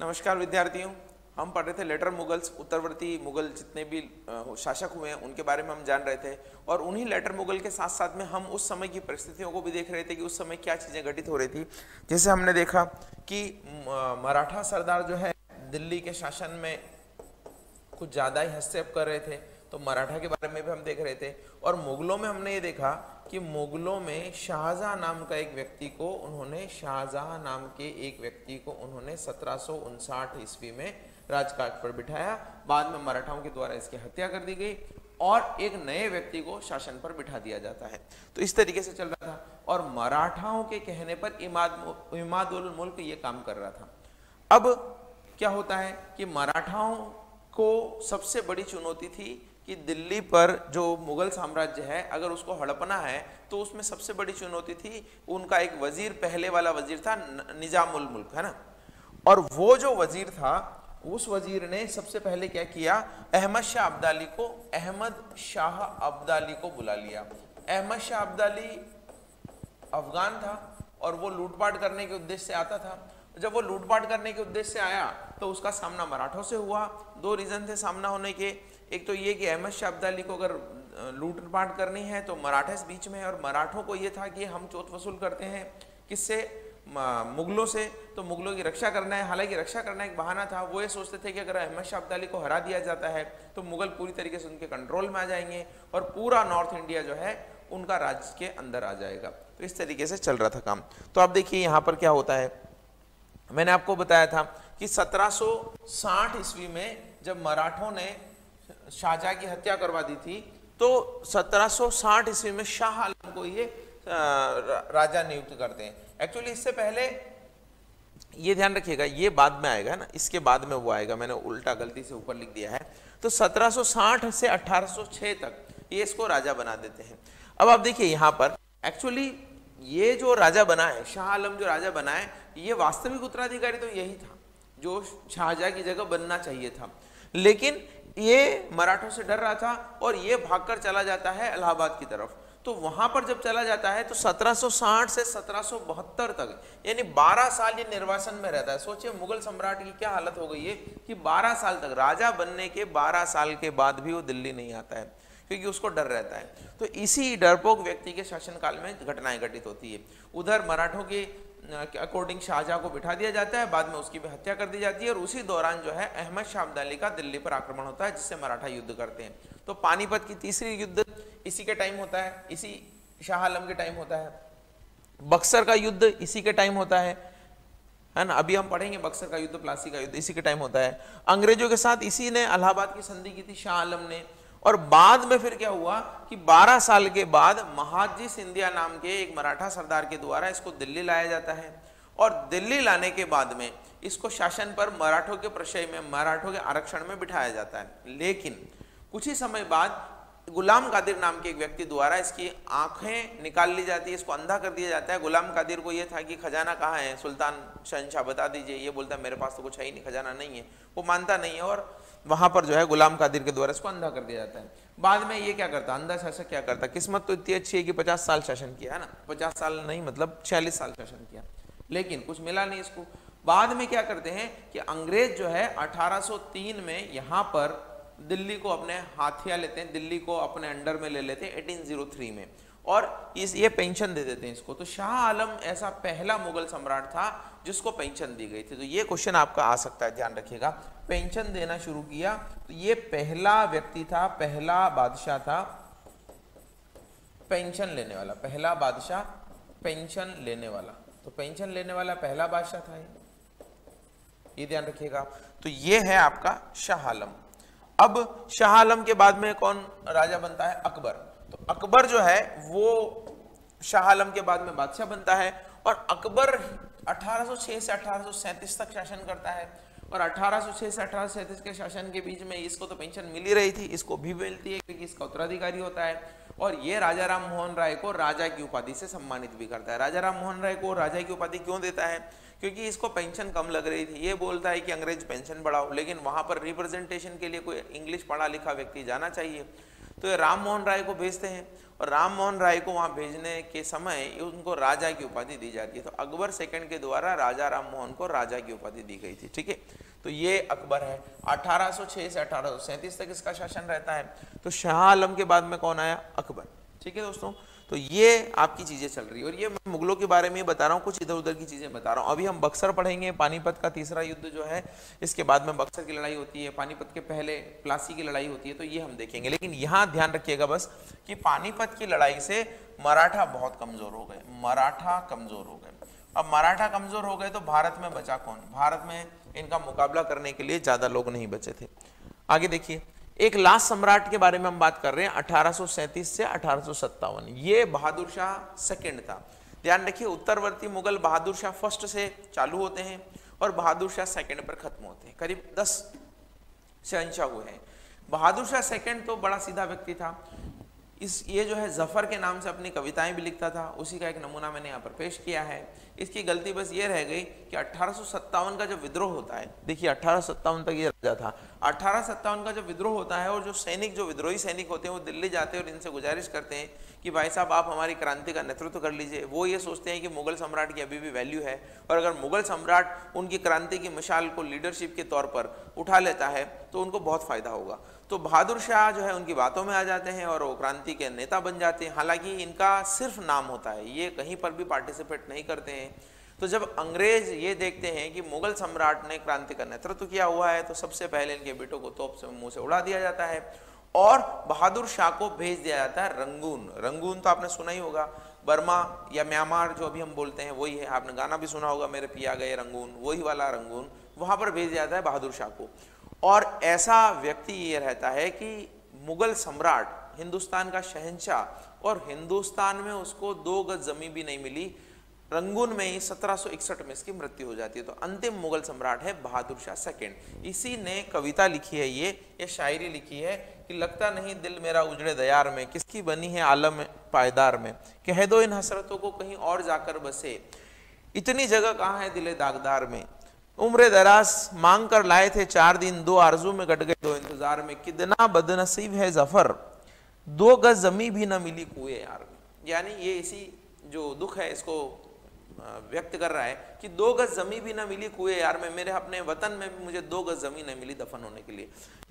नमस्कार विद्यार्थियों, हम पढ़ रहे थे लेटर मुगल्स, उत्तरवर्ती मुगल जितने भी शासक हुए हैं उनके बारे में हम जान रहे थे। और उन्हीं लेटर मुगल के साथ साथ में हम उस समय की परिस्थितियों को भी देख रहे थे कि उस समय क्या चीज़ें घटित हो रही थी। जैसे हमने देखा कि मराठा सरदार जो है दिल्ली के शासन में कुछ ज़्यादा ही हस्तक्षेप कर रहे थे, तो मराठा के बारे में भी हम देख रहे थे। और मुगलों में हमने ये देखा कि मुगलों में शाहजहां नाम का एक व्यक्ति को उन्होंने 1759 ईस्वी में राजकाज पर बिठाया। बाद में मराठाओं के द्वारा इसकी हत्या कर दी गई और एक नए व्यक्ति को शासन पर बिठा दिया जाता है। तो इस तरीके से चल रहा था और मराठाओं के कहने पर इमाद उल मुल्क ये काम कर रहा था। अब क्या होता है कि मराठाओं को सबसे बड़ी चुनौती थी कि दिल्ली पर जो मुगल साम्राज्य है अगर उसको हड़पना है तो उसमें सबसे बड़ी चुनौती थी उनका एक वजीर, पहले वाला वजीर था निजामुल मुल्क, है ना। और वो जो वजीर था उस वजीर ने सबसे पहले क्या किया, अहमद शाह अब्दाली को बुला लिया। अहमद शाह अब्दाली अफगान था और वो लूटपाट करने के उद्देश्य से आता था। जब वो लूटपाट करने के उद्देश्य से आया तो उसका सामना मराठों से हुआ। दो रीजन थे सामना होने के, एक तो ये कि अहमद शाह अब्दाली को अगर लूटपाट करनी है तो मराठे इस बीच में है और मराठों को ये था कि हम चोट वसूल करते हैं किससे, मुगलों से, तो मुगलों की रक्षा करना है। हालांकि रक्षा करना एक बहाना था, वो ये सोचते थे कि अगर अहमद शाह अब्दाली को हरा दिया जाता है तो मुगल पूरी तरीके से उनके कंट्रोल में आ जाएंगे और पूरा नॉर्थ इंडिया जो है उनका राज्य के अंदर आ जाएगा। तो इस तरीके से चल रहा था काम। तो आप देखिए यहाँ पर क्या होता है, मैंने आपको बताया था कि 1760 ईस्वी में जब मराठों ने शाहजहां की हत्या करवा दी थी तो 1760 ईस्वी में शाह आलम को ये राजा नियुक्त करते हैं। एक्चुअली इससे पहले ये ध्यान रखिएगा, ये बाद में आएगा ना, इसके बाद में वो आएगा, मैंने उल्टा गलती से ऊपर लिख दिया है। तो 1760 से 1806 तक ये इसको राजा बना देते हैं। अब आप देखिए यहाँ पर एक्चुअली ये जो राजा बना है, शाह आलम जो राजा बना है, ये वास्तविक उत्तराधिकारी तो यही था जो शाहजहां की जगह बनना चाहिए था, लेकिन ये मराठों से डर रहा था और ये भागकर चला जाता है इलाहाबाद की तरफ। तो वहां पर जब चला जाता है तो 1760 से 1772 तक यानी 12 साल ये निर्वासन में रहता है। सोचिए मुगल सम्राट की क्या हालत हो गई है कि 12 साल तक, राजा बनने के 12 साल के बाद भी वो दिल्ली नहीं आता है क्योंकि उसको डर रहता है। तो इसी डरपोक व्यक्ति के शासनकाल में घटनाएं घटित होती है। उधर मराठों के अकॉर्डिंग शाहजहां को बिठा दिया जाता है, बाद में उसकी भी हत्या कर दी जाती है और उसी दौरान जो है अहमद शाह अब्दाली का दिल्ली पर आक्रमण होता है जिससे मराठा युद्ध करते हैं। तो पानीपत की तीसरी युद्ध इसी के टाइम होता है, इसी शाह आलम के टाइम होता है। बक्सर का युद्ध इसी के टाइम होता है ना, अभी हम पढ़ेंगे बक्सर का युद्ध, प्लासी का युद्ध इसी के टाइम होता है। अंग्रेजों के साथ इसी ने इलाहाबाद की संधि की थी शाह आलम ने। और बाद में फिर क्या हुआ कि 12 साल के बाद महादजी सिंधिया नाम के एक मराठा सरदार के द्वारा इसको दिल्ली लाया जाता है और दिल्ली लाने के बाद में इसको शासन पर मराठों के प्रशय में, मराठों के आरक्षण में बिठाया जाता है। लेकिन कुछ ही समय बाद गुलाम कादिर नाम के एक व्यक्ति द्वारा इसकी आंखें निकाल ली जाती है, इसको अंधा कर दिया जाता है। गुलाम कादिर को यह था कि खजाना कहाँ है, सुल्तान शहंशाह बता दीजिए। ये बोलता है मेरे पास तो कुछ है ही नहीं, खजाना नहीं है, वो मानता नहीं है और वहां पर जो है गुलाम कादिर के द्वारा इसको अंधा कर दिया जाता है। बाद में ये क्या करता, अंधा शासक क्या करता, किस्मत तो इतनी अच्छी है कि 50 साल शासन किया है ना, 50 साल नहीं मतलब 46 साल शासन किया, लेकिन कुछ मिला नहीं इसको। बाद में क्या करते हैं कि अंग्रेज जो है 1803 में यहाँ पर दिल्ली को अपने हाथिया लेते हैं, दिल्ली को अपने अंडर में ले लेते हैं 1803 में और ये पेंशन दे देते हैं इसको। तो शाह आलम ऐसा पहला मुगल सम्राट था जिसको पेंशन दी गई थी। तो ये क्वेश्चन आपका आ सकता है, ध्यान रखिएगा। पेंशन देना शुरू किया तो ये पहला व्यक्ति था, पहला बादशाह था पेंशन लेने वाला, पहला बादशाह पेंशन लेने वाला। तो पेंशन लेने वाला पहला बादशाह था ये ध्यान रखिएगा। तो ये है आपका शाह आलम। अब शाह आलम के बाद में कौन राजा बनता है, अकबर। तो अकबर जो है वो शाह आलम के बाद में बादशाह बनता है और अकबर 1806 से 1837 तक शासन करता है और 1806 से 1837 के शासन के बीच में इसको तो पेंशन मिल ही रही थी, इसको भी मिलती है क्योंकि इसका उत्तराधिकारी होता है। और ये राजा राम मोहन राय को राजा की उपाधि से सम्मानित भी करता है। राजा राम मोहन राय को राजा की उपाधि क्यों देता है, क्योंकि इसको पेंशन कम लग रही थी। ये बोलता है कि अंग्रेज पेंशन बढ़ाओ, लेकिन वहां पर रिप्रेजेंटेशन के लिए कोई इंग्लिश पढ़ा लिखा व्यक्ति जाना चाहिए। तो ये राम मोहन राय को भेजते हैं और राम मोहन राय को वहाँ भेजने के समय उनको राजा की उपाधि दी जाती है। तो अकबर सेकंड के द्वारा राजा राम मोहन को राजा की उपाधि दी गई थी। ठीक है, तो ये अकबर है। 1806 से 1837 तक इसका शासन रहता है। तो शाह आलम के बाद में कौन आया? अकबर। ठीक है दोस्तों, तो ये आपकी चीजें चल रही है और ये मैं मुगलों के बारे में बता रहा हूँ, कुछ इधर उधर की चीजें बता रहा हूँ। अभी हम बक्सर पढ़ेंगे, पानीपत का तीसरा युद्ध जो है, इसके बाद में बक्सर की लड़ाई होती है, पानीपत के पहले प्लासी की लड़ाई होती है, तो ये हम देखेंगे। लेकिन यहाँ ध्यान रखिएगा बस कि पानीपत की लड़ाई से मराठा बहुत कमजोर हो गए, मराठा कमजोर हो गए। अब मराठा कमजोर हो गए तो भारत में बचा कौन? भारत में इनका मुकाबला करने के लिए ज्यादा लोग नहीं बचे थे। आगे देखिए, एक लास्ट सम्राट के बारे में हम बात कर रहे हैं 1837 से 1857। ये बहादुर शाह सेकंड था। ध्यान रखिए, उत्तरवर्ती मुगल बहादुर शाह फर्स्ट से चालू होते हैं और बहादुर शाह सेकंड पर खत्म होते हैं। करीब 10 शहंशाह हुए हैं। बहादुर शाह सेकंड तो बड़ा सीधा व्यक्ति था। ये जो है जफर के नाम से अपनी कविताएं भी लिखता था, उसी का एक नमूना मैंने यहाँ पर पेश किया है। इसकी गलती बस ये रह गई कि 1857 का जब विद्रोह होता है, देखिए 1857 तक ये राजा था, 1857 का जब विद्रोह होता है और जो सैनिक, जो विद्रोही सैनिक होते हैं वो दिल्ली जाते हैं और इनसे गुजारिश करते हैं कि भाई साहब आप हमारी क्रांति का नेतृत्व कर लीजिए। वो ये सोचते हैं कि मुगल सम्राट की अभी भी वैल्यू है और अगर मुगल सम्राट उनकी क्रांति की मशाल को लीडरशिप के तौर पर उठा लेता है तो उनको बहुत फायदा होगा। तो बहादुर शाह जो है उनकी बातों में आ जाते हैं और वो क्रांति के नेता बन जाते हैं। हालांकि इनका सिर्फ नाम होता है, ये कहीं पर भी पार्टिसिपेट नहीं करते हैं। तो जब अंग्रेज ये देखते हैं कि मुगल सम्राट ने क्रांति का नेतृत्व किया हुआ है तो सबसे पहले इनके बेटों को तोप से मुंह से उड़ा दिया जाता है और बहादुर शाह को भेज दिया जाता है रंगून। रंगून तो आपने सुना ही होगा, बर्मा या म्यांमार जो अभी हम बोलते हैं वही है। आपने गाना भी सुना होगा, मेरे पिया गए रंगून, वही वाला रंगून। वहां पर भेज दिया जाता है बहादुर शाह को। और ऐसा व्यक्ति ये रहता है कि मुगल सम्राट, हिंदुस्तान का शहंशाह, और हिंदुस्तान में उसको 2 गज जमीन भी नहीं मिली। रंगून में ही 1761 में इसकी मृत्यु हो जाती है। तो अंतिम मुगल सम्राट है बहादुर शाह सेकंड। इसी ने कविता लिखी है, ये शायरी लिखी है कि लगता नहीं दिल मेरा उजड़े दयार में, किसकी बनी है आलम पायदार में, कह दो इन हसरतों को कहीं और जाकर बसे, इतनी जगह कहाँ है दिले दागदार में, उम्र दराज मांग कर लाए थे 4 दिन, 2 आरजू में कट गए 2 इंतजार में, कितना बदनसीब है जफर, 2 गज जमी भी न मिली कुएं यार में। यानी ये इसी जो दुख है इसको व्यक्त कर रहा है कि 2 गज जमी भी ना मिली कुएं यार में, मेरे अपने वतन में भी मुझे 2 गज जमीन नहीं मिली दफन होने के लिए।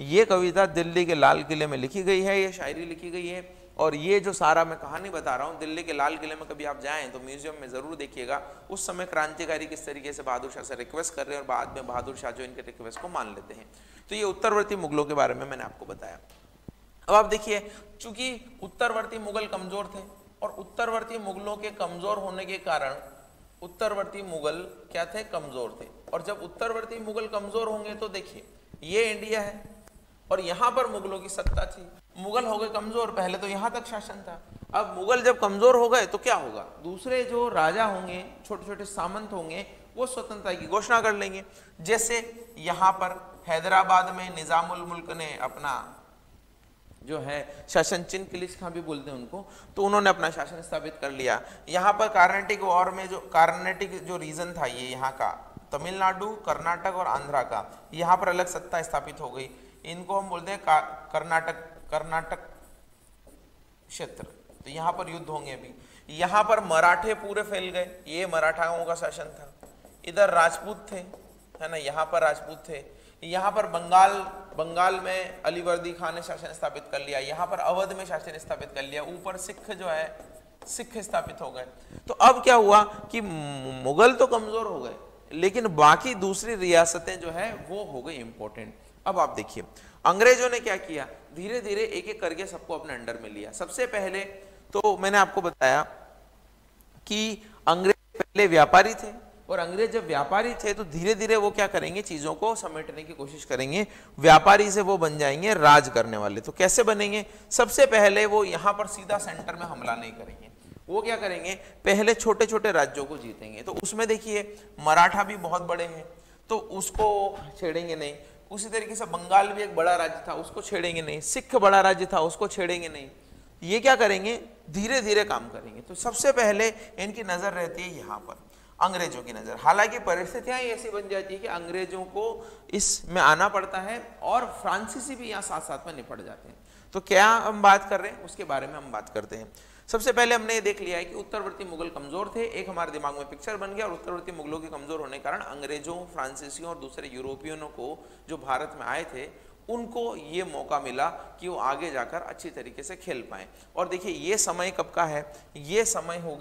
ये कविता दिल्ली के लाल किले में लिखी गई है, ये शायरी लिखी गई है। और ये जो सारा मैं कहानी बता रहा हूँ, दिल्ली के लाल किले में कभी आप जाएं तो म्यूजियम में जरूर देखिएगा। उस समय क्रांतिकारी किस तरीके से बहादुर शाह से रिक्वेस्ट कर रहे हैं और बाद में बहादुर शाह जो इनके रिक्वेस्ट को मान लेते हैं। तो ये उत्तरवर्ती मुगलों के बारे में मैंने आपको बताया। अब आप देखिए, चूंकि उत्तरवर्ती मुगल कमजोर थे और उत्तरवर्ती मुगलों के कमजोर होने के कारण उत्तरवर्ती मुगल क्या थे? कमजोर थे। और जब उत्तरवर्ती मुगल कमजोर होंगे तो देखिए ये इंडिया है और यहां पर मुगलों की सत्ता थी। मुगल हो गए कमजोर, पहले तो यहां तक शासन था। अब मुगल जब कमजोर हो गए तो क्या होगा? दूसरे जो राजा होंगे, छोटे छोटे सामंत होंगे, वो स्वतंत्रता की घोषणा कर लेंगे। जैसे यहां पर हैदराबाद में निजामुल मुल्क ने अपना जो है शासन, चिन्ह किलिस खां भी बोलते हैं उनको, तो उन्होंने अपना शासन स्थापित कर लिया। यहाँ पर कर्नाटिक वॉर में जो कर्नाटिक जो रीजन था, ये यहाँ का तमिलनाडु, कर्नाटक और आंध्रा का, यहाँ पर अलग सत्ता स्थापित हो गई। इनको हम बोलते हैं कर्नाटक क्षेत्र। तो यहाँ पर युद्ध होंगे अभी। यहाँ पर मराठे पूरे फैल गए, ये मराठाओं का शासन था। इधर राजपूत थे, है ना, यहाँ पर राजपूत थे। यहाँ पर बंगाल में अलीवर्दी खान ने शासन स्थापित कर लिया। यहाँ पर अवध में शासन स्थापित कर लिया। ऊपर सिख जो है, सिख स्थापित हो गए। तो अब क्या हुआ कि मुगल तो कमजोर हो गए लेकिन बाकी दूसरी रियासतें जो है वो हो गई इंपॉर्टेंट। अब आप देखिए अंग्रेजों ने क्या किया, धीरे धीरे एक एक करके सबको अपने अंडर में लिया। सबसे पहले तो मैंने आपको बताया कि अंग्रेज पहले व्यापारी थे और अंग्रेज जब व्यापारी थे तो धीरे धीरे वो क्या करेंगे, चीजों को समेटने की कोशिश करेंगे। व्यापारी से वो बन जाएंगे राज करने वाले। तो कैसे बनेंगे? सबसे पहले वो यहाँ पर सीधा सेंटर में हमला नहीं करेंगे। वो क्या करेंगे, पहले छोटे छोटे राज्यों को जीतेंगे। तो उसमें देखिए मराठा भी बहुत बड़े हैं तो उसको छेड़ेंगे नहीं। उसी तरीके से बंगाल भी एक बड़ा राज्य था, उसको छेड़ेंगे नहीं। सिख बड़ा राज्य था, उसको छेड़ेंगे नहीं। ये क्या करेंगे, धीरे धीरे काम करेंगे। तो सबसे पहले इनकी नजर रहती है यहाँ पर, अंग्रेजों की नजर। हालांकि परिस्थितियां ऐसी बन जाती है कि अंग्रेजों को इसमें आना पड़ता है और फ्रांसीसी भी यहाँ साथ साथ में निपट जाते हैं। तो क्या हम बात कर रहे हैं उसके बारे में हम बात करते हैं। सबसे पहले हमने ये देख लिया है कि उत्तरवर्ती मुगल कमजोर थे, एक हमारे दिमाग में पिक्चर बन गया, और उत्तरवर्ती मुगलों के कमजोर होने के कारण अंग्रेजों, फ्रांसीसियों और दूसरे यूरोपियनों को जो भारत में आए थे उनको ये मौका मिला कि वो आगे जाकर अच्छी तरीके से खेल पाए। और देखिए ये समय कब का है, ये समय हो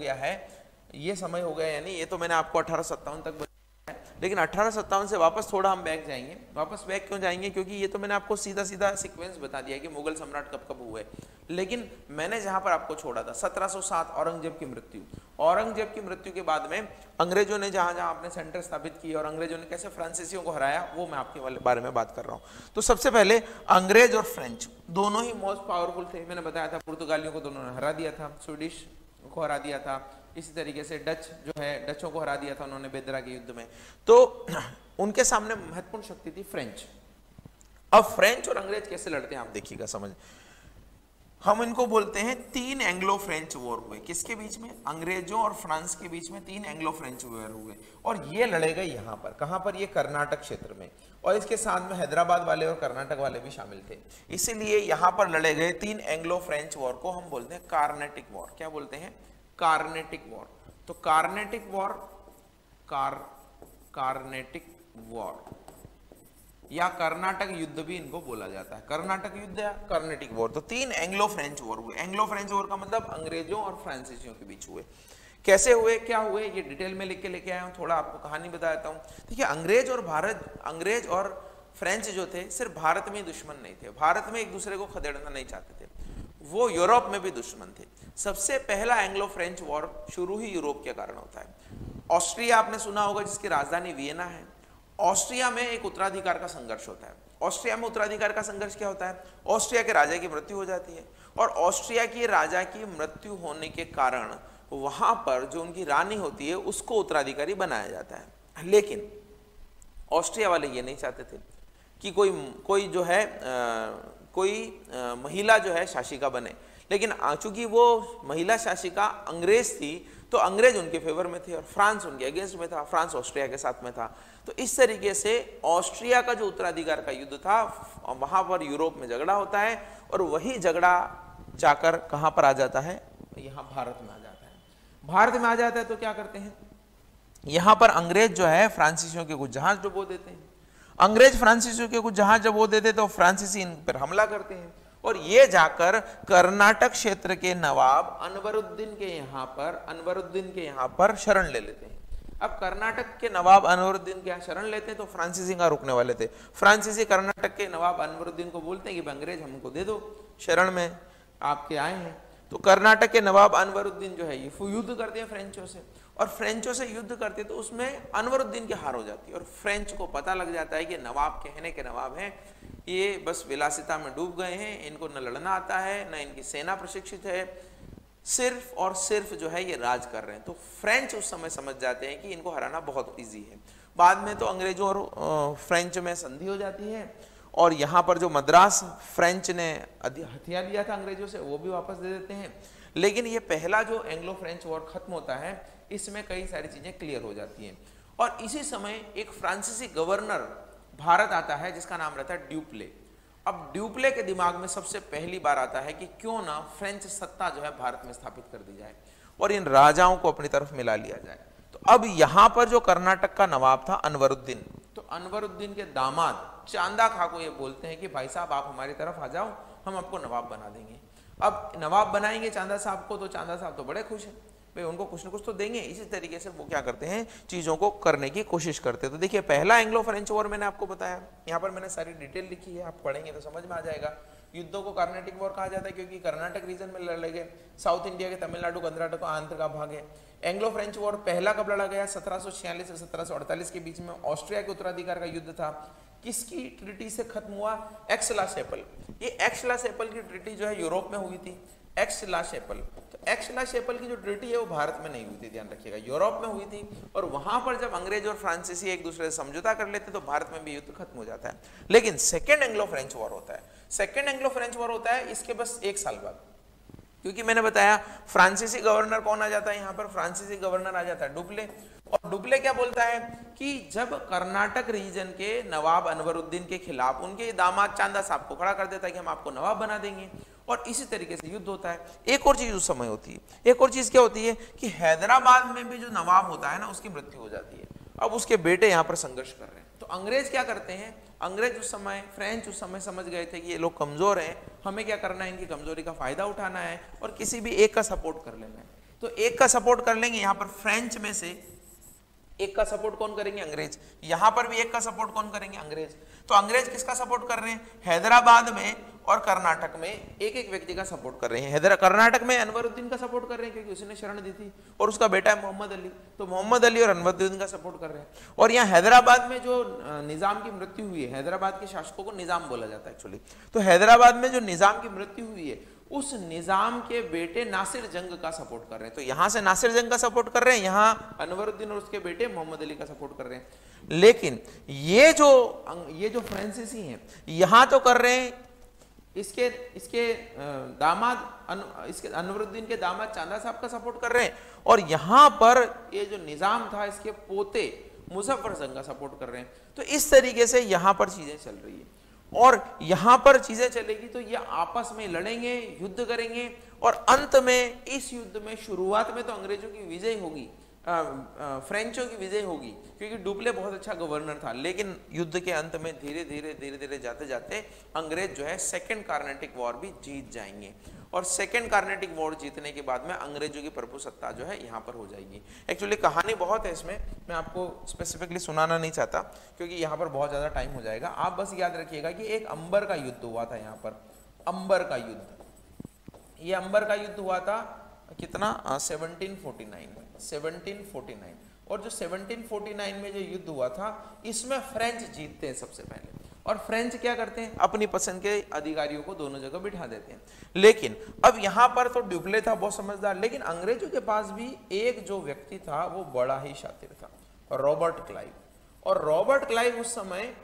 गया यानी ये तो मैंने आपको 1857 तक बताया है, लेकिन 1857 से वापस थोड़ा हम बैक जाएंगे। वापस बैक क्यों जाएंगे, क्योंकि ये तो मैंने आपको सीधा सीधा सीक्वेंस बता दिया कि मुगल सम्राट कब कब हुए, लेकिन मैंने जहां पर आपको छोड़ा था 1707 औरंगजेब की मृत्यु। औरंगजेब की मृत्यु के बाद में अंग्रेजों ने जहां जहां अपने सेंटर स्थापित किए और अंग्रेजों ने कैसे फ्रांसीसियों को हराया, वो मैं आपके वाले बारे में बात कर रहा हूं। तो सबसे पहले अंग्रेज और फ्रेंच दोनों ही मोस्ट पावरफुल थे। मैंने बताया था पुर्तगालियों को दोनों ने हरा दिया था, स्वीडिश को हरा दिया था, इसी तरीके से डच जो है डचों को हरा दिया था उन्होंने बेदरा के युद्ध में। तो उनके सामने महत्वपूर्ण शक्ति थी फ्रेंच। अब फ्रेंच और अंग्रेज कैसे लड़ते हैं आप देखिएगा, समझ। हम इनको बोलते हैं 3 एंग्लो फ्रेंच वॉर हुए। किसके बीच में, अंग्रेजों और फ्रांस के बीच में 3 एंग्लो फ्रेंच वॉर हुए, और ये लड़े गए यहाँ पर, कहाँ पर, ये कर्नाटक क्षेत्र में, और इसके साथ में हैदराबाद वाले और कर्नाटक वाले भी शामिल थे। इसीलिए यहाँ पर लड़े गए 3 एंग्लो फ्रेंच वॉर को हम बोलते हैं कार्नेटिक वॉर। क्या बोलते हैं, कार्नेटिक वॉर। तो कार्नेटिक वॉर, कार्नेटिक वॉर या कर्नाटक युद्ध भी इनको बोला जाता है, कर्नाटक युद्ध या कर्नेटिक वॉर। तो 3 एंग्लो फ्रेंच वॉर हुए। एंग्लो फ्रेंच वॉर का मतलब अंग्रेजों और फ्रांसीसियों के बीच हुए। कैसे हुए, क्या हुए, ये डिटेल में लिख के लेके आया हूं, थोड़ा आपको कहानी बता देता हूं। देखिए अंग्रेज और फ्रेंच जो थे सिर्फ भारत में ही दुश्मन नहीं थे, भारत में एक दूसरे को खदेड़ना नहीं चाहते थे, वो यूरोप में भी दुश्मन थे। सबसे पहला एंग्लो फ्रेंच वॉर शुरू ही यूरोप के कारण होता है। ऑस्ट्रिया आपने सुना होगा जिसकी राजधानी वियना है, ऑस्ट्रिया में एक उत्तराधिकार का संघर्ष होता है। ऑस्ट्रिया में उत्तराधिकार का संघर्ष क्या होता है, ऑस्ट्रिया के राजा की मृत्यु हो जाती है, और ऑस्ट्रिया की राजा की मृत्यु होने के कारण वहां पर जो उनकी रानी होती है उसको उत्तराधिकारी बनाया जाता है। लेकिन ऑस्ट्रिया वाले ये नहीं चाहते थे कि कोई जो है महिला जो है शासिका बने, लेकिन चूंकि वो महिला शासिका अंग्रेज थी तो अंग्रेज उनके फेवर में थे और फ्रांस उनके अगेंस्ट में था, फ्रांस ऑस्ट्रिया के साथ में था। तो इस तरीके से ऑस्ट्रिया का जो उत्तराधिकार का युद्ध था वहां पर यूरोप में झगड़ा होता है, और वही झगड़ा जाकर कहां पर आ जाता है, यहां भारत में आ जाता है। भारत में आ जाता है तो क्या करते हैं, यहां पर अंग्रेज जो है फ्रांसीसियों के कुछ जहाज डुबो देते हैं। अंग्रेज फ्रांसीसियों के कुछ जहाज जब वो देते तो फ्रांसीसी इन पर हमला करते हैं, और ये जाकर कर्नाटक क्षेत्र के नवाब अनवरुद्दीन के यहाँ पर शरण ले लेते हैं। अब कर्नाटक के नवाब अनवरुद्दीन के यहाँ शरण लेते हैं तो फ्रांसीसी कहाँ रुकने वाले थे। फ्रांसीसी कर्नाटक के नवाब अनवरुद्दीन को बोलते हैं कि अंग्रेज हमको दे दो, शरण में आपके आए हैं। तो कर्नाटक के नवाब अनवरुद्दीन जो है ये युद्ध करते हैं फ्रेंचों से, और फ्रेंचों से युद्ध करते तो उसमें अनवरुद्दीन की हार हो जाती है, और फ्रेंच को पता लग जाता है कि नवाब कहने के नवाब हैं, ये बस विलासिता में डूब गए हैं, इनको न लड़ना आता है, न इनकी सेना प्रशिक्षित है, सिर्फ और सिर्फ जो है ये राज कर रहे हैं। तो फ्रेंच उस समय समझ जाते हैं कि इनको हराना बहुत इजी है। बाद में तो अंग्रेजों और फ्रेंच में संधि हो जाती है, और यहाँ पर जो मद्रास फ्रेंच ने हथियार लिया था अंग्रेजों से वो भी वापस दे देते हैं। लेकिन ये पहला जो एंग्लो फ्रेंच वॉर खत्म होता है इसमें कई सारी चीजें क्लियर हो जाती हैं, और इसी समय एक फ्रांसीसी गवर्नर भारत आता है जिसका नाम रहता है ड्यूप्ले। अब ड्यूप्ले के दिमाग में सबसे पहली बार आता है कि क्यों ना फ्रेंच सत्ता जो है भारत में स्थापित कर दी जाए और इन राजाओं को अपनी तरफ मिला लिया जाए। तो अब यहां पर जो कर्नाटक का नवाब था अनवरुद्दीन, तो अनवरुद्दीन के दामाद चांदा खा को ये बोलते हैं कि भाई साहब आप हमारी तरफ आ जाओ, हम आपको नवाब बना देंगे। अब नवाब बनाएंगे चांदा साहब को, तो चांदा साहब तो बड़े खुश हैं, भाई उनको कुछ ना कुछ तो देंगे। इसी तरीके से वो क्या करते हैं, चीजों को करने की कोशिश करते हैं। तो देखिए पहला एंग्लो फ्रेंच वॉर मैंने आपको बताया, यहाँ पर मैंने सारी डिटेल लिखी है, आप पढ़ेंगे तो समझ में आ जाएगा। युद्धों को कार्नेटिक वॉर कहा जाता है क्योंकि कर्नाटक रीजन में लड़े गए, साउथ इंडिया के तमिलनाडु कर्नाटक आंध्र का भाग है। एंग्लो फ्रेंच वॉर पहला कब लड़ा गया, 1746 से 1748 के बीच में ऑस्ट्रिया के उत्तराधिकार का युद्ध था। किसकी ट्रिटी से खत्म हुआ, एक्स-ला-चैपल। ये एक्स-ला-चैपल की ट्रिटी जो है यूरोप में हुई थी, एक्स-ला-चैपल। तो एक्स-ला-चैपल की जो ट्रिटी है वो भारत में नहीं हुई थी, ध्यान रखिएगा, यूरोप में हुई थी। और वहां पर जब अंग्रेज और फ्रांसीसी एक दूसरे से समझौता कर लेते तो भारत में भी युद्ध खत्म हो जाता है। लेकिन सेकेंड एंग्लो फ्रेंच वॉर होता है, सेकेंड एंग्लो फ्रेंच वॉर होता है इसके बस 1 साल बाद, क्योंकि मैंने बताया फ्रांसीसी गवर्नर कौन आ जाता है यहाँ पर, फ्रांसीसी गवर्नर आ जाता है डुप्ले। और डुप्ले क्या बोलता है कि जब कर्नाटक रीजन के नवाब अनवरुद्दीन के खिलाफ उनके दामाद चांदा साहब को खड़ा कर देता है कि हम आपको नवाब बना देंगे, और इसी तरीके से युद्ध होता है। एक और चीज उस समय होती है, एक और चीज क्या होती है कि हैदराबाद में भी जो नवाब होता है ना, उसकी मृत्यु हो जाती है। अब उसके बेटे यहाँ पर संघर्ष कर रहे हैं, तो अंग्रेज क्या करते हैं, अंग्रेज उस समय, फ्रेंच उस समय समझ गए थे कि ये लोग कमजोर हैं, हमें क्या करना है, इनकी कमजोरी का फायदा उठाना है और किसी भी एक का सपोर्ट कर लेना है। तो एक का सपोर्ट कर लेंगे, यहाँ पर फ्रेंच में से एक का सपोर्ट कौन करेंगे, अंग्रेज। यहां पर भी एक का सपोर्ट कौन करेंगे, अंग्रेज। तो अंग्रेज किसका सपोर्ट कर रहे हैं, हैदराबाद में और कर्नाटक में एक एक व्यक्ति का सपोर्ट कर रहे हैं। कर्नाटक में अनवरुद्दीन का सपोर्ट कर रहे हैं क्योंकि उसने शरण दी थी और उसका बेटा है मोहम्मद अली, तो मोहम्मद अली और अनवरुद्दीन का सपोर्ट कर रहे हैं। और यहाँ हैदराबाद में जो निजाम की मृत्यु हुई है, हैदराबाद के शासकों को निजाम बोला जाता है एक्चुअली, तो हैदराबाद में जो निजाम की मृत्यु हुई है उस निजाम के बेटे नासिर जंग का सपोर्ट कर रहे हैं। तो यहां से नासिर जंग का सपोर्ट कर रहे हैं, यहां अनवरुद्दीन और उसके बेटे मोहम्मद अली का सपोर्ट कर रहे हैं। लेकिन ये जो फ्रांसीसी हैं यहां तो कर रहे हैं इसके दामाद इसके अनवरुद्दीन के दामाद चांदा साहब का सपोर्ट कर रहे हैं, और यहां पर ये जो निजाम था इसके पोते मुजफ्फर जंग का सपोर्ट कर रहे हैं। तो इस तरीके से यहां पर चीजें चल रही है, और यहां पर चीजें चलेगी तो ये आपस में लड़ेंगे, युद्ध करेंगे, और अंत में इस युद्ध में शुरुआत में तो अंग्रेजों की विजय होगी, फ्रेंचों की विजय होगी क्योंकि डुप्ले बहुत अच्छा गवर्नर था। लेकिन युद्ध के अंत में धीरे धीरे जाते जाते अंग्रेज जो है सेकेंड कार्नेटिक वॉर भी जीत जाएंगे, और सेकेंड कार्नेटिक वॉर जीतने के बाद में अंग्रेजों की प्रभुसत्ता जो है यहाँ पर हो जाएगी। एक्चुअली कहानी बहुत है इसमें, मैं आपको स्पेसिफिकली सुनाना नहीं चाहता क्योंकि यहाँ पर बहुत ज़्यादा टाइम हो जाएगा। आप बस याद रखिएगा कि एक अंबर का युद्ध हुआ था यहाँ पर, अंबर का युद्ध। ये अंबर का युद्ध हुआ था कितना, 1749, और जो 1749 में जो युद्ध हुआ था इसमें फ्रेंच जीतते हैं सबसे पहले। और फ्रेंच क्या करते हैं, अपनी पसंद के अधिकारियों को दोनों जगह बिठा देते हैं। लेकिन अब यहां पर तो डुप्ले था बहुत समझदार, लेकिन अंग्रेजों के पास भी एक जो व्यक्ति था वो बड़ा ही शातिर था, रॉबर्ट क्लाइव। और रॉबर्ट क्लाइव उस समय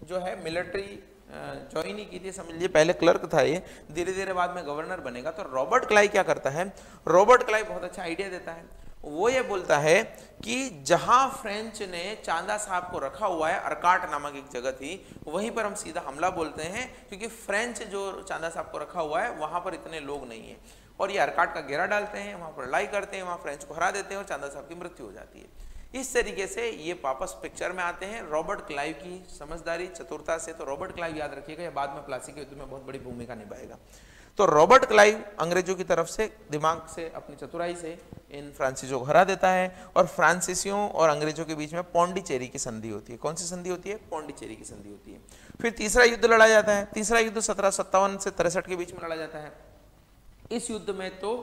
जो है मिलिट्री ज्वाइन ही की थी, समझ लीजिए पहले क्लर्क था ये, धीरे धीरे बाद में गवर्नर बनेगा। तो रॉबर्ट क्लाइव क्या करता है, रॉबर्ट क्लाइव बहुत अच्छा आइडिया देता है। वो ये बोलता है कि जहां फ्रेंच ने चांदा साहब को रखा हुआ है, अरकाट नामक एक जगह थी, वहीं पर हम सीधा हमला बोलते हैं क्योंकि फ्रेंच जो चांदा साहब को रखा हुआ है वहां पर इतने लोग नहीं है, और ये अरकाट का घेरा डालते हैं, वहां पर लड़ाई करते हैं, वहां फ्रेंच को हरा देते हैं और चांदा साहब की मृत्यु हो जाती है। इस तरीके से ये वापस पिक्चर में आते हैं रॉबर्ट क्लाइव की समझदारी चतुरता से। तो रॉबर्ट क्लाइव याद रखिएगा, ये बाद में प्लासी के युद्ध में बहुत बड़ी भूमिका निभाएगा। तो रॉबर्ट क्लाइव अंग्रेजों की तरफ से दिमाग से, अपनी चतुराई से इन फ्रांसीसियों को हरा देता है, और फ्रांसीसियों और अंग्रेजों के बीच में पौंडीचेरी की संधि होती है। कौन सी संधि होती है, पौंडीचेरी की संधि होती है। फिर तीसरा युद्ध लड़ा जाता है, तीसरा युद्ध 1757 से 63 के बीच में लड़ा जाता है। इस युद्ध में तो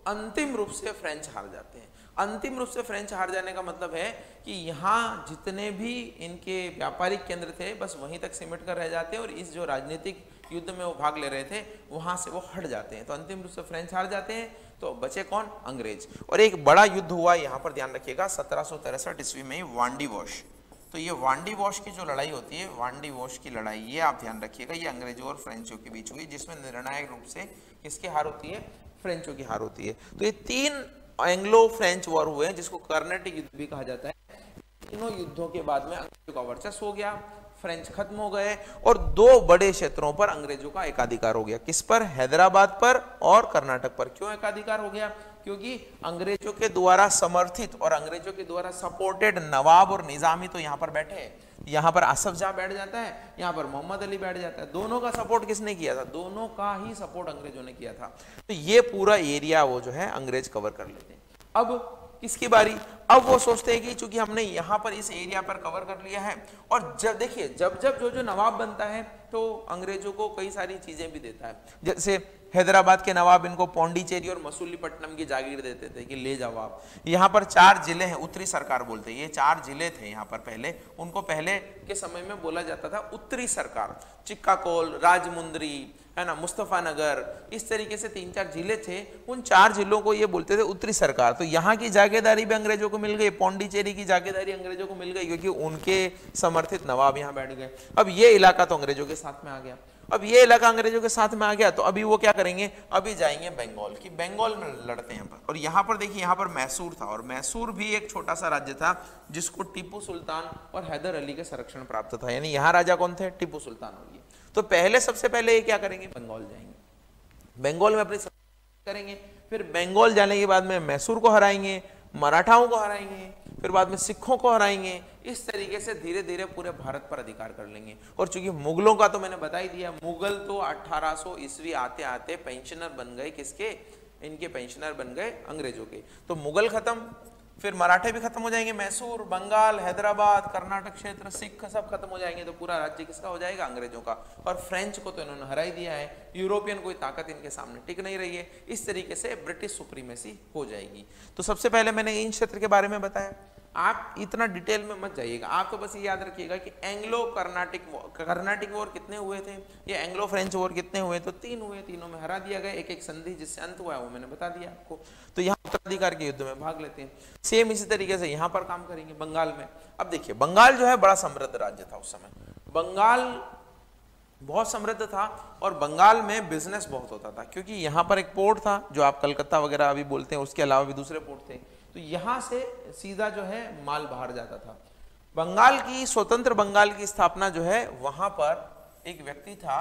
अंतिम रूप से फ्रेंच हार जाते हैं। अंतिम रूप से फ्रेंच हार जाने का मतलब है कि यहाँ जितने भी इनके व्यापारिक केंद्र थे बस वहीं तक सिमट कर रह जाते हैं, और इस जो राजनीतिक युद्ध में वो भाग ले रहे थे वहां से वो हट जाते हैं। तो अंतिम रूप से फ्रेंच हार जाते हैं, तो बचे कौन, अंग्रेज। और एक बड़ा युद्ध हुआ यहाँ पर ध्यान रखिएगा 1763 ईस्वी में वांडी वॉश। तो ये वांडी वॉश की जो लड़ाई होती है, वांडी वॉश की लड़ाई, ये आप ध्यान रखिएगा, ये अंग्रेजों और फ्रेंचों के बीच हुई, जिसमें निर्णायक रूप से किसकी हार होती है, फ्रेंचों की हार होती है। तो ये 3 एंग्लो फ्रेंच वॉर हुए हैं जिसको कर्नेटिक युद्ध भी कहा जाता है। तीनों युद्धों के बाद में अंग्रेजों का वर्चस्व हो गया, फ्रेंच खत्म हो गए, और 2 बड़े क्षेत्रों पर अंग्रेजों का एकाधिकार हो गया। किस पर, हैदराबाद पर और कर्नाटक पर। क्यों एकाधिकार हो गया, क्योंकि अंग्रेजों के द्वारा समर्थित और अंग्रेजों के द्वारा सपोर्टेड नवाब और निजामी तो यहाँ पर बैठे हैं। यहाँ पर आसफ जाह बैठ जाता है, यहाँ पर मोहम्मद अली बैठ जाता है। दोनों का सपोर्ट किसने किया था, दोनों का ही सपोर्ट अंग्रेजों ने किया था। तो ये पूरा एरिया वो जो है अंग्रेज कवर कर लेते हैं। अब किसकी बारी, अब वो सोचते हैं कि चूंकि हमने यहाँ पर इस एरिया पर कवर कर लिया है, और जब देखिए जब जो नवाब बनता है तो अंग्रेजों को कई सारी चीजें भी देता है। जैसे हैदराबाद के नवाब इनको पौंडीचेरी और मसूलीपट्टनम की जागीर देते थे कि ले जाओ आप। यहाँ पर 4 जिले हैं, उत्तरी सरकार बोलते हैं, ये 4 जिले थे यहाँ पर पहले, उनको पहले के समय में बोला जाता था उत्तरी सरकार। चिक्काकोल, राजमुंदरी, है ना, मुस्तफानगर, इस तरीके से 3-4 जिले थे, उन 4 जिलों को ये बोलते थे उत्तरी सरकार। तो यहाँ की जागीरदारी भी अंग्रेजों को मिल गई, पौंडीचेरी की जागीरदारी अंग्रेजों को मिल गई क्योंकि उनके समर्थित नवाब यहाँ बैठ गए। अब ये इलाका तो अंग्रेजों के साथ में आ गया। अब ये इलाका अंग्रेजों के साथ में आ गया, तो अभी वो क्या करेंगे, अभी जाएंगे बंगाल की, बंगाल में लड़ते हैं पर। और यहाँ पर देखिए, यहाँ पर मैसूर था, और मैसूर भी एक छोटा सा राज्य था जिसको टीपू सुल्तान और हैदर अली के संरक्षण प्राप्त था। यानी यहाँ राजा कौन थे, टीपू सुल्तान हो गए। तो पहले सबसे पहले ये क्या करेंगे, बंगाल जाएंगे, बंगाल में अपनी करेंगे, फिर बंगाल जाने के बाद में मैसूर को हराएंगे, मराठाओं को हराएंगे, फिर बाद में सिखों को हराएंगे। इस तरीके से धीरे धीरे पूरे भारत पर अधिकार कर लेंगे। और चूंकि मुगलों का तो मैंने बता ही दिया, मुगल तो 1800 ईस्वी आते आते पेंशनर बन गए, किसके, इनके पेंशनर बन गए अंग्रेजों के। तो मुगल खत्म, फिर मराठे भी खत्म हो जाएंगे, मैसूर, बंगाल, हैदराबाद, कर्नाटक क्षेत्र, सिख सब खत्म हो जाएंगे, तो पूरा राज्य किसका हो जाएगा, अंग्रेजों का। और फ्रेंच को तो इन्होंने हरा ही दिया है, यूरोपियन कोई ताकत इनके सामने टिक नहीं रही है। इस तरीके से ब्रिटिश सुप्रीमेसी हो जाएगी। तो सबसे पहले मैंने इन क्षेत्र के बारे में बताया, आप इतना डिटेल में मत जाइएगा, आप तो बस ये याद रखिएगा कि एंग्लो कर्नाटिक वॉर कितने हुए थे, ये एंग्लो फ्रेंच वॉर कितने हुए, तो 3 हुए, तीनों में हरा दिया गया। एक एक संधि जिससे अंत हुआ है वो मैंने बता दिया आपको। तो यहाँ उत्तराधिकार के युद्ध में भाग लेते हैं। सेम इसी तरीके से यहाँ पर काम करेंगे बंगाल में। अब देखिए, बंगाल जो है बड़ा समृद्ध राज्य था उस समय, बंगाल बहुत समृद्ध था, और बंगाल में बिजनेस बहुत होता था, क्योंकि यहाँ पर एक पोर्ट था जो आप कलकत्ता वगैरह अभी बोलते हैं, उसके अलावा भी दूसरे पोर्ट थे। तो यहाँ से सीधा जो है माल बाहर जाता था। बंगाल की, स्वतंत्र बंगाल की स्थापना जो है, वहां पर एक व्यक्ति था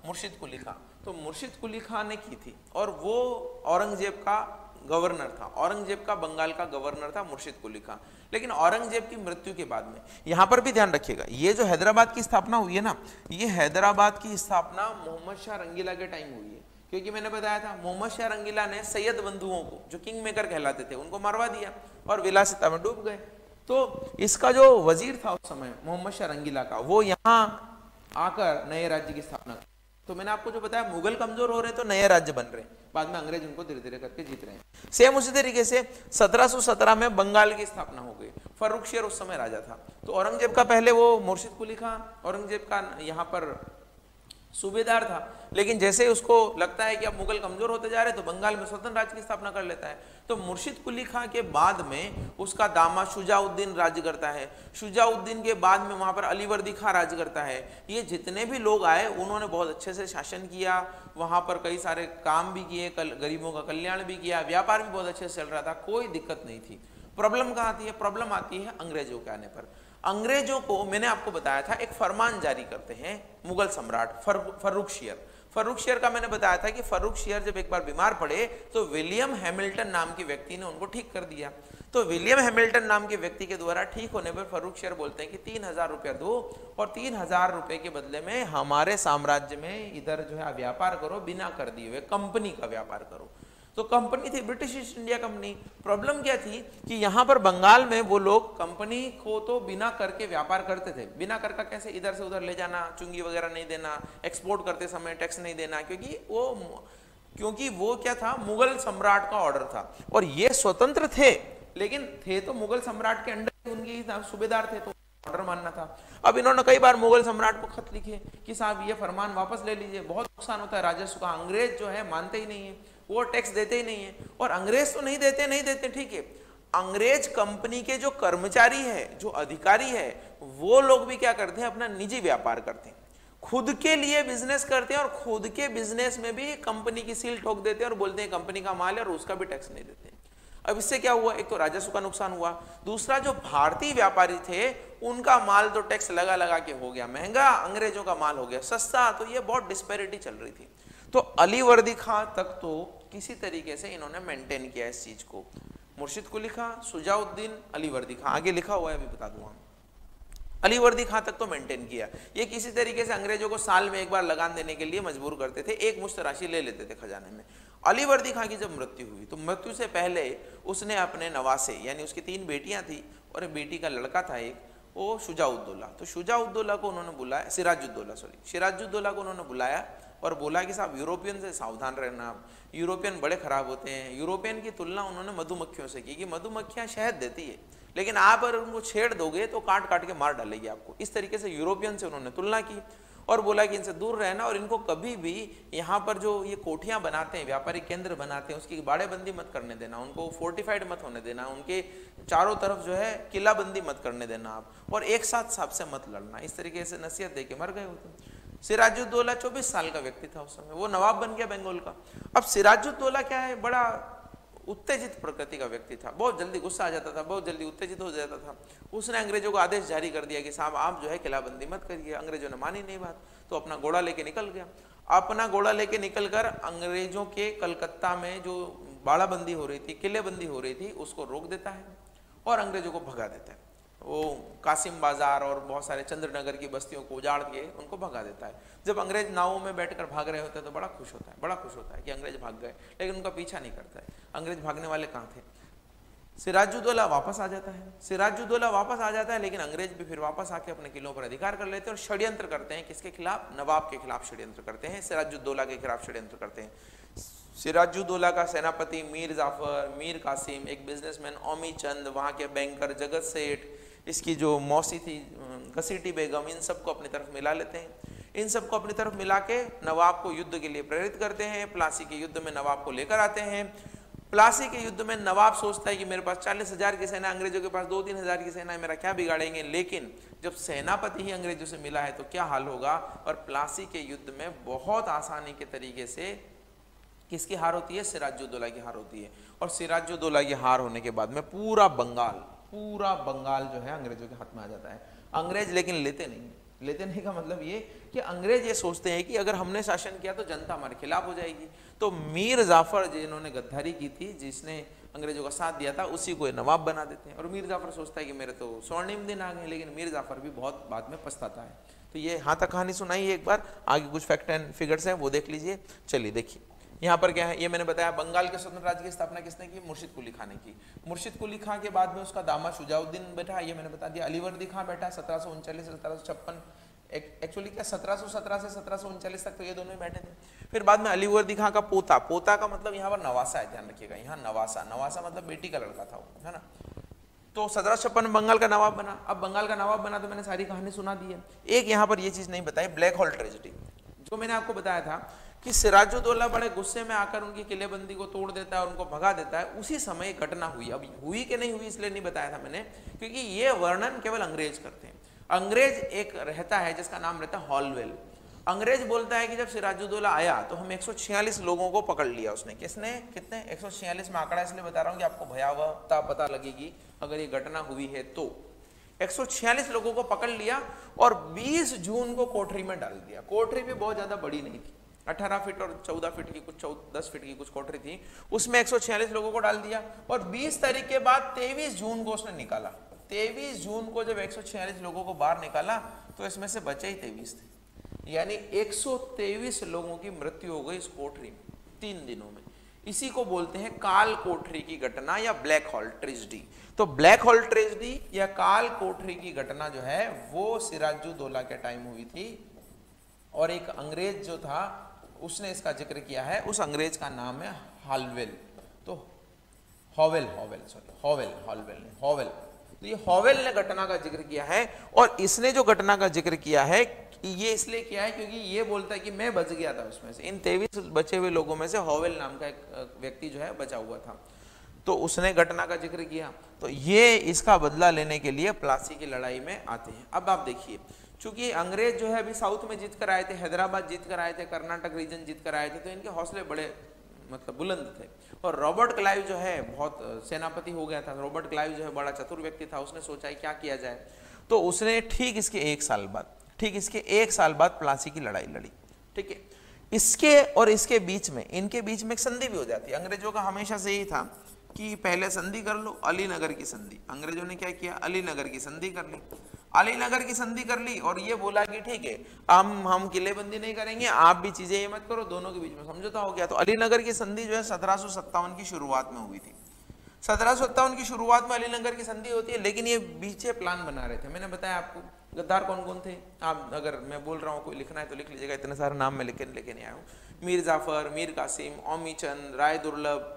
मुर्शिद कुली खां। तो मुर्शिद कुली खां ने की थी, और वो औरंगजेब का गवर्नर था, औरंगजेब का बंगाल का गवर्नर था मुर्शिद कुली खां। लेकिन औरंगजेब की मृत्यु के बाद में, यहां पर भी ध्यान रखिएगा, ये जो हैदराबाद की स्थापना हुई है ना, ये हैदराबाद की स्थापना मोहम्मद शाह रंगीला के टाइम हुई है। क्योंकि मैंने बताया था, मोहम्मद शाह रंगीला ने सैयद बंधुओं को, जो किंग मेकर कहलाते थे, उनको मरवा दिया और विलासिता में डूब गए। तो इसका जो वजीर था उस समय मोहम्मद शाह रंगीला का, वो यहाँ आकर नए राज्य की स्थापना की। तो मैंने आपको जो बताया, मुगल कमजोर हो रहे तो नए राज्य बन रहे, बाद में अंग्रेज उनको धीरे धीरे करके जीत रहे हैं। सेम उसी तरीके से 1717 में बंगाल की स्थापना हो गई। फर्रुखशियर उस समय राजा था। तो औरंगजेब का पहले वो मुर्शिद कुली खां, औरंगजेब का यहाँ पर सूबेदार था, लेकिन जैसे उसको लगता है कि अब मुगल कमजोर होते जा रहे, तो बंगाल में स्वतंत्र राज्य की स्थापना कर लेता है। तो मुर्शिद कुली खां के बाद में उसका दामाद शुजाउद्दीन राज्य करता है। शुजाउद्दीन के बाद में वहां पर अलीवर्दी खां राज्य करता है। ये जितने भी लोग आए, उन्होंने बहुत अच्छे से शासन किया, वहां पर कई सारे काम भी किए, गरीबों का कल्याण भी किया, व्यापार भी बहुत अच्छे से चल रहा था, कोई दिक्कत नहीं थी। प्रॉब्लम कहाँ आती है, प्रॉब्लम आती है अंग्रेजों के आने पर। अंग्रेजों को मैंने आपको बताया था, एक फरमान जारी करते हैं मुगल सम्राट फर्रुखशियर। फर्रुखशियर का मैंने बताया था कि फर्रुखशियर जब एक बार बीमार पड़े, तो विलियम हैमिल्टन नाम के व्यक्ति ने उनको ठीक कर दिया। तो विलियम हैमिल्टन नाम के व्यक्ति के द्वारा ठीक होने पर फर्रुखशियर बोलते हैं कि 3000 रुपया दो, और 3000 रुपए के बदले में हमारे साम्राज्य में इधर जो है व्यापार करो, बिना कर दिए हुए कंपनी का व्यापार करो। तो कंपनी थी British east India company. Problem क्या थी कि यहाँ पर बंगाल में वो लोग कंपनी को तो बिना करके व्यापार करते थे। बिना कर का कैसे, इधर से उधर ले जाना, चुंगी वगैरह नहीं देना, एक्सपोर्ट करते समय टैक्स नहीं देना, क्योंकि वो क्या था, मुगल सम्राट का ऑर्डर था। और ये स्वतंत्र थे, लेकिन थे तो मुगल सम्राट के अंडर, उनके सूबेदार थे, तो ऑर्डर मानना था। अब इन्होंने कई बार मुगल सम्राट को खत लिखे कि साहब ये फरमान वापस ले लीजिए, बहुत नुकसान होता है राजस्व का। अंग्रेज जो है मानते ही नहीं है, वो टैक्स देते ही नहीं है। और अंग्रेज तो नहीं देते ठीक है, अंग्रेज कंपनी के जो कर्मचारी है, जो अधिकारी है, वो लोग भी क्या करते हैं, अपना निजी व्यापार करते हैं, खुद के लिए बिजनेस करते हैं, और खुद के बिजनेस में भी कंपनी की सील ठोक देते हैं और बोलते हैं कंपनी का माल है, और उसका भी टैक्स नहीं देते। अब इससे क्या हुआ, एक तो राजस्व का नुकसान हुआ, दूसरा जो भारतीय व्यापारी थे उनका माल तो टैक्स लगा लगा के हो गया महंगा, अंग्रेजों का माल हो गया सस्ता। तो ये बहुत डिस्पैरिटी चल रही थी। तो अलीवर्दी खां तक तो किसी तरीके से इन्होंने मेंटेन किया इस चीज को। मुर्शिद कुली खां, शुजाउद्दीन, अलीवर्दी खां, आगे लिखा हुआ है, अभी बता दूंगा। अलीवर्दी खां तक तो मेंटेन किया। ये किसी तरीके से अंग्रेजों को साल में एक बार लगान देने के लिए मजबूर करते थे, एक मुश्त राशि ले लेते थे खजाने में। अलीवर्दी खां की जब मृत्यु हुई, तो मृत्यु से पहले उसने अपने नवासे, यानी उसकी 3 बेटियां थी और एक बेटी का लड़का था एक, वो शुजाउद्दौला। तो शुजाउद्दौला को उन्होंने बुलाया, सिराजुद्दौला को उन्होंने बुलाया और बोला कि साहब यूरोपियन से सावधान रहना, यूरोपियन बड़े खराब होते हैं। यूरोपियन की तुलना उन्होंने मधुमक्खियों से की कि मधुमक्खियां शहद देती है, लेकिन आप अगर उनको छेड़ दोगे तो काट काट के मार डालेगी आपको। इस तरीके से यूरोपियन से उन्होंने तुलना की और बोला कि इनसे दूर रहना, और इनको कभी भी यहाँ पर जो ये कोठियां बनाते हैं, व्यापारिक केंद्र बनाते हैं, उसकी बाड़ेबंदी मत करने देना, उनको फोर्टिफाइड मत होने देना, उनके चारों तरफ जो है किलाबंदी मत करने देना आप, और एक साथ सबसे मत लड़ना। इस तरीके से नसीहत दे के मर गए होते। सिराजुद्दौला 24 साल का व्यक्ति था उस समय, वो नवाब बन गया बंगाल का। अब सिराजुद्दौला क्या है, बड़ा उत्तेजित प्रकृति का व्यक्ति था, बहुत जल्दी गुस्सा आ जाता था, बहुत जल्दी उत्तेजित हो जाता था। उसने अंग्रेजों को आदेश जारी कर दिया कि साहब आप जो है किलाबंदी मत करिए। अंग्रेजों ने मानी नहीं बात, तो अपना घोड़ा लेके निकल गया। अपना घोड़ा लेके निकलकर अंग्रेजों के कलकत्ता में जो बाड़ाबंदी हो रही थी, किलेबंदी हो रही थी, उसको रोक देता है और अंग्रेजों को भगा देता है। वो कासिम बाजार और बहुत सारे चंद्रनगर की बस्तियों को उजाड़ के उनको भगा देता है। जब अंग्रेज नावों में बैठकर भाग रहे होते हैं तो बड़ा खुश होता है कि अंग्रेज भाग गए, लेकिन उनका पीछा नहीं करता है। अंग्रेज भागने वाले कहाँ थे? सिराजुद्दौला वापस आ जाता है। सिराजुद्दौला वापस आ जाता है, लेकिन अंग्रेज भी फिर वापस आके अपने किलों पर अधिकार कर लेते हैं और षड्यंत्र करते हैं। किसके खिलाफ? नवाब के खिलाफ षड्यंत्र करते हैं, सिराजुद्दौला के खिलाफ षड्यंत्र करते हैं। सिराजुद्दौला का सेनापति मीर जाफर, मीर कासिम, एक बिजनेसमैन ओमी चंद, वहाँ के बैंकर जगत सेठ, इसकी जो मौसी थी घसीटी बेगम, इन सबको अपनी तरफ मिला लेते हैं। इन सबको अपनी तरफ मिला के नवाब को युद्ध के लिए प्रेरित करते हैं। प्लासी के युद्ध में नवाब को लेकर आते हैं। प्लासी के युद्ध में नवाब सोचता है कि मेरे पास 40,000 की सेना, अंग्रेजों के पास 2-3 हज़ार की सेना है, मेरा क्या बिगाड़ेंगे। लेकिन जब सेनापति ही अंग्रेजों से मिला है तो क्या हाल होगा। और प्लासी के युद्ध में बहुत आसानी के तरीके से किसकी हार होती है? सिराजुद्दौला की हार होती है। और सिराजुद्दौला की हार होने के बाद में पूरा बंगाल जो है अंग्रेजों के हाथ में आ जाता है। अंग्रेज लेकिन लेते नहीं का मतलब ये कि अंग्रेज ये सोचते हैं कि अगर हमने शासन किया तो जनता हमारे खिलाफ हो जाएगी। तो मीर जाफर जिन्होंने गद्दारी की थी, जिसने अंग्रेजों का साथ दिया था, उसी को नवाब बना देते हैं। और मीर जाफर सोचता है कि मेरे तो स्वर्णिम दिन आ गए, लेकिन मीर जाफर भी बहुत बाद में पछताता है। तो ये यहाँ तक कहानी सुनाई है। एक बार आगे कुछ फैक्ट एंड फिगर्स हैं वो देख लीजिए। चलिए देखिए यहाँ पर क्या है, ये मैंने बताया बंगाल के स्वतंत्र राज्य की स्थापना किसने की? मुर्शिद कुली खां ने की। मुर्शिद कुली खां के बाद में उसका दामाद शुजाउद्दीन बैठा, ये मैंने बता दिया। अलीवर्दी खां बैठा 1739 से 1756, एक्चुअली क्या 1717 से 1739 तक तो ये दोनों ही बैठे थे। फिर बाद में अलीवर्दी खां का पोता का मतलब यहाँ पर नवासा है, ध्यान रखिएगा, यहाँ नवासा मतलब बेटी का लड़का था वो, है ना। तो 1756 बंगाल का नवाब बना। अब बंगाल का नवाब बना तो मैंने सारी कहानी सुना दी है। एक यहाँ पर ये चीज नहीं बताई, ब्लैक होल ट्रेजेडी, जो मैंने आपको बताया था कि सिराजुद्दौला बड़े गुस्से में आकर उनकी किलेबंदी को तोड़ देता है और उनको भगा देता है। उसी समय घटना हुई। अब हुई कि नहीं हुई इसलिए नहीं बताया था मैंने, क्योंकि ये वर्णन केवल अंग्रेज करते हैं। अंग्रेज एक रहता है जिसका नाम रहता है हॉलवेल। अंग्रेज बोलता है कि जब सिराजुद्दौला आया तो हम 146 लोगों को पकड़ लिया उसने। किसने? कितने? 146 में आंकड़ा इसलिए बता रहा हूँ कि आपको भयावहता पता लगेगी अगर ये घटना हुई है तो। 146 लोगों को पकड़ लिया और 20 जून को कोठरी में डाल दिया। कोठरी भी बहुत ज्यादा बड़ी नहीं थी, 18 फीट और 14 फीट की कुछ 10 फीट की कुछ कोठरी थी, उसमें 146 लोगों को डाल दिया। और 20 तारीख के बाद 23 जून को उसने निकाला। 23 जून को जब 146 लोगों को बाहर निकाला तो इसमें से बचे ही 23 थे, यानी 123 लोगों की मृत्यु हो गई इस कोठरी में 3 दिनों में। इसी को बोलते हैं काल कोठरी की घटना या ब्लैक होल ट्रेजेडी। तो ब्लैक होल ट्रेजेडी या काल कोठरी की घटना जो है वो सिराजुद्दौला के टाइम हुई थी। और एक अंग्रेज जो था उसने इसका जिक्र किया है, उस अंग्रेज का नाम है हॉलवेल। तो हॉवेल। तो ये हॉवेल ने घटना का जिक्र किया है। और इसने जो घटना का जिक्र किया है ये इसलिए किया है क्योंकि ये बोलता है कि मैं बच गया था उसमें से। इन 23 बचे हुए लोगों में से हॉवेल नाम का एक व्यक्ति जो है बचा हुआ था, तो उसने घटना का जिक्र किया। तो ये इसका बदला लेने के लिए प्लासी की लड़ाई में आते हैं। अब आप देखिए, चूंकि अंग्रेज जो है अभी साउथ में जीत कर आए थे, हैदराबाद जीत कर आए थे, कर्नाटक रीजन जीत कर आए थे, तो इनके हौसले बड़े मतलब बुलंद थे। और रॉबर्ट क्लाइव जो है बहुत सेनापति हो गया था। रॉबर्ट क्लाइव जो है बड़ा चतुर व्यक्ति था। उसने सोचा है क्या किया जाए, तो उसने ठीक इसके एक साल बाद प्लासी की लड़ाई लड़ी। ठीक है, इसके और इसके बीच में, इनके बीच में एक संधि भी हो जाती है। अंग्रेजों का हमेशा से यही था कि पहले संधि कर लो, अलीनगर की संधि। अंग्रेजों ने क्या किया? अलीनगर की संधि कर ली। अलीनगर की संधि कर ली और ये बोला कि ठीक है हम किलेबंदी नहीं करेंगे, आप भी चीजें ये मत करो, दोनों के बीच में समझौता हो गया। तो अलीनगर की संधि जो है 1757 की शुरुआत में हुई थी। 1757 की शुरुआत में अलीनगर की संधि होती है, लेकिन ये पीछे प्लान बना रहे थे। मैंने बताया आपको गद्दार कौन कौन थे। आप अगर मैं बोल रहा हूँ कोई लिखना है तो लिख लीजिएगा, इतने सारे नाम मैं लेके नहीं आया हूँ। मीर जाफर, मीर कासिम, ओमी चंद, राय दुर्लभ,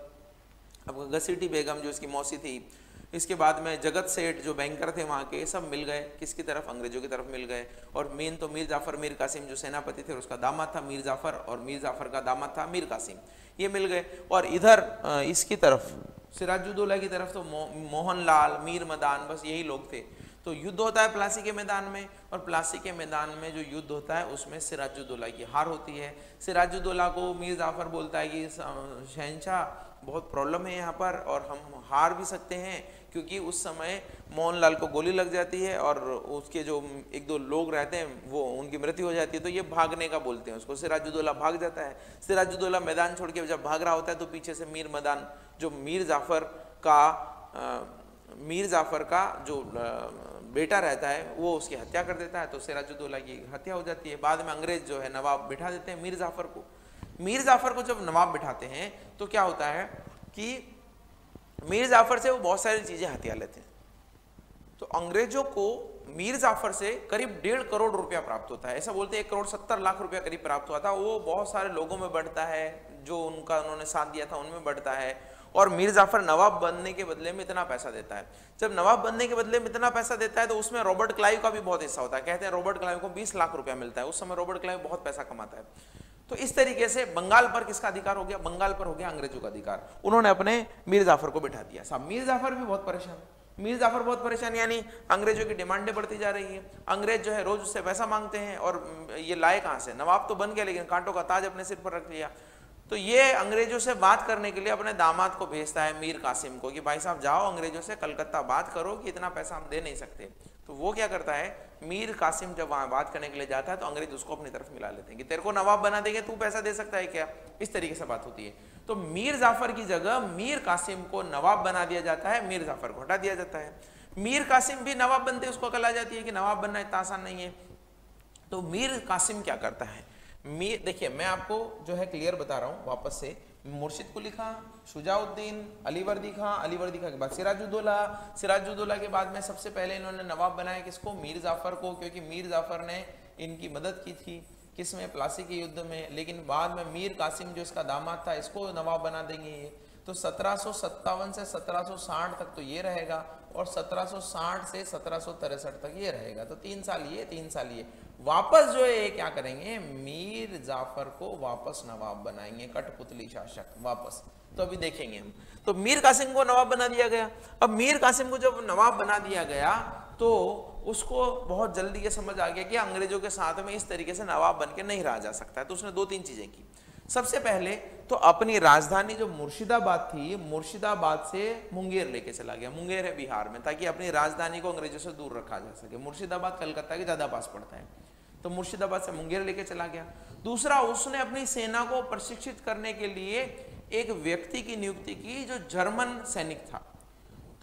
अब घसीटी बेगम जो इसकी मौसी थी, इसके बाद में जगत सेठ जो बैंकर थे वहाँ के, सब मिल गए किसकी तरफ? अंग्रेजों की तरफ मिल गए। और मेन तो मीर जाफर मीर कासिम जो सेनापति थे उसका दामाद था मीर जाफर, और मीर जाफर का दामाद था मीर कासिम, ये मिल गए। और इधर इसकी तरफ सिराजुद्दौला की तरफ तो मोहन लाल, मीर मदान, बस यही लोग थे। तो तो युद्ध होता है प्लासी के मैदान में, और प्लासी के मैदान में जो युद्ध होता है उसमें सिराजुद्दौला की हार होती है। सिराजुद्दौला को मीर जाफर बोलता है कि शहंशाह बहुत प्रॉब्लम है यहाँ पर और हम हार भी सकते हैं, क्योंकि उस समय मोहनलाल को गोली लग जाती है और उसके जो एक दो लोग रहते हैं वो उनकी मृत्यु हो जाती है, तो ये भागने का बोलते हैं उसको। सिराजुद्दौला भाग जाता है। सिराजुद्दौला मैदान छोड़ के जब भाग रहा होता है तो पीछे से मीर मदान जो मीर जाफर का जो बेटा रहता है वो उसकी हत्या कर देता है, तो सिराजुद्दौला की हत्या हो जाती है। बाद में अंग्रेज जो है नवाब बिठा देते हैं मीर जाफर को। मीर जाफर को जब नवाब बिठाते हैं तो क्या होता है कि मीर जाफर से वो बहुत सारी चीजें हथिया लेते हैं। तो अंग्रेजों को मीर जाफर से करीब 1.5 करोड़ रुपया प्राप्त होता है। ऐसा बोलते हैं 1,70,00,000 रुपया करीब प्राप्त हुआ था। वो बहुत सारे लोगों में बढ़ता है, जो उन्होंने साथ दिया था उनमें बढ़ता है, और मीर जाफर नवाब बनने के बदले में इतना पैसा देता है। जब नवाब बनने के बदले में इतना पैसा देता है तो उसमें रॉबर्ट क्लाइव का भी बहुत हिस्सा होता है। कहते हैं रॉबर्ट क्लाइव को 20 लाख रुपया मिलता है। उस समय रॉबर्ट क्लाइव बहुत पैसा कमाता है। तो इस तरीके से बंगाल पर किसका अधिकार हो गया? बंगाल पर हो गया अंग्रेजों का अधिकार। उन्होंने अपने मीर जाफर को बिठा दिया। साहब मीर जाफर भी बहुत परेशान, मीर जाफर बहुत परेशान, यानी अंग्रेजों की डिमांडें बढ़ती जा रही है। अंग्रेज जो है रोज उससे पैसा मांगते हैं, और ये लाए कहां से? नवाब तो बन गया लेकिन कांटों का ताज अपने सिर पर रख लिया। तो ये अंग्रेजों से बात करने के लिए अपने दामाद को भेजता है मीर कासिम को कि भाई साहब जाओ अंग्रेजों से कलकत्ता बात करो कि इतना पैसा हम दे नहीं सकते। तो वो क्या करता है, मीर कासिम जब वहां बात करने के लिए जाता है तो अंग्रेज उसको अपनी तरफ मिला लेते हैं कि तेरे को नवाब बना देंगे, तू पैसा दे सकता है क्या? इस तरीके से बात होती है। तो मीर जाफर की जगह मीर कासिम को नवाब बना दिया जाता है, मीर जाफर को हटा दिया जाता है। मीर कासिम भी नवाब बनते उसको अकल आ जाती है कि नवाब बनना इतना आसान नहीं है। तो मीर कासिम क्या करता है? मीर, देखिए मैं आपको जो है क्लियर बता रहा हूं वापस से। मुर्शिद कुली खां, शुजाउद्दीन, अलीवर्दी खां, अलीवर्दी खां के बाद सिराजुद्दौला, सिराजुद्दौला के बाद में सबसे पहले इन्होंने नवाब बनाया किसको? मीर जाफर को, क्योंकि मीर जाफर ने इनकी मदद की थी किसमें? प्लासी के युद्ध में। लेकिन बाद में मीर कासिम जो इसका दामाद था इसको नवाब बना देंगे ये। तो 1757 से 1760 तक तो ये रहेगा, और 1760 से 1763 तक ये रहेगा। तो 3 साल ये 3 साल ये। वापस जो है क्या करेंगे? मीर जाफर को वापस नवाब बनाएंगे, कठपुतली शासक वापस। तो अभी देखेंगे हम। तो मीर कासिम को नवाब बना दिया गया। अब मीर कासिम को जब नवाब बना दिया गया तो उसको बहुत जल्दी ये समझ आ गया कि अंग्रेजों के साथ में इस तरीके से नवाब बन के नहीं रहा जा सकता है। तो उसने 2-3 चीजें की। सबसे पहले तो अपनी राजधानी जो मुर्शिदाबाद थी, मुर्शिदाबाद से मुंगेर लेके चला गया। मुंगेर है बिहार में, ताकि अपनी राजधानी को अंग्रेजों से दूर रखा जा सके। मुर्शिदाबाद कलकत्ता के ज्यादा पास पड़ता है, तो मुर्शिदाबाद से मुंगेर लेके चला गया। दूसरा, उसने अपनी सेना को प्रशिक्षित करने के लिए एक व्यक्ति की नियुक्ति की जो जर्मन सैनिक था।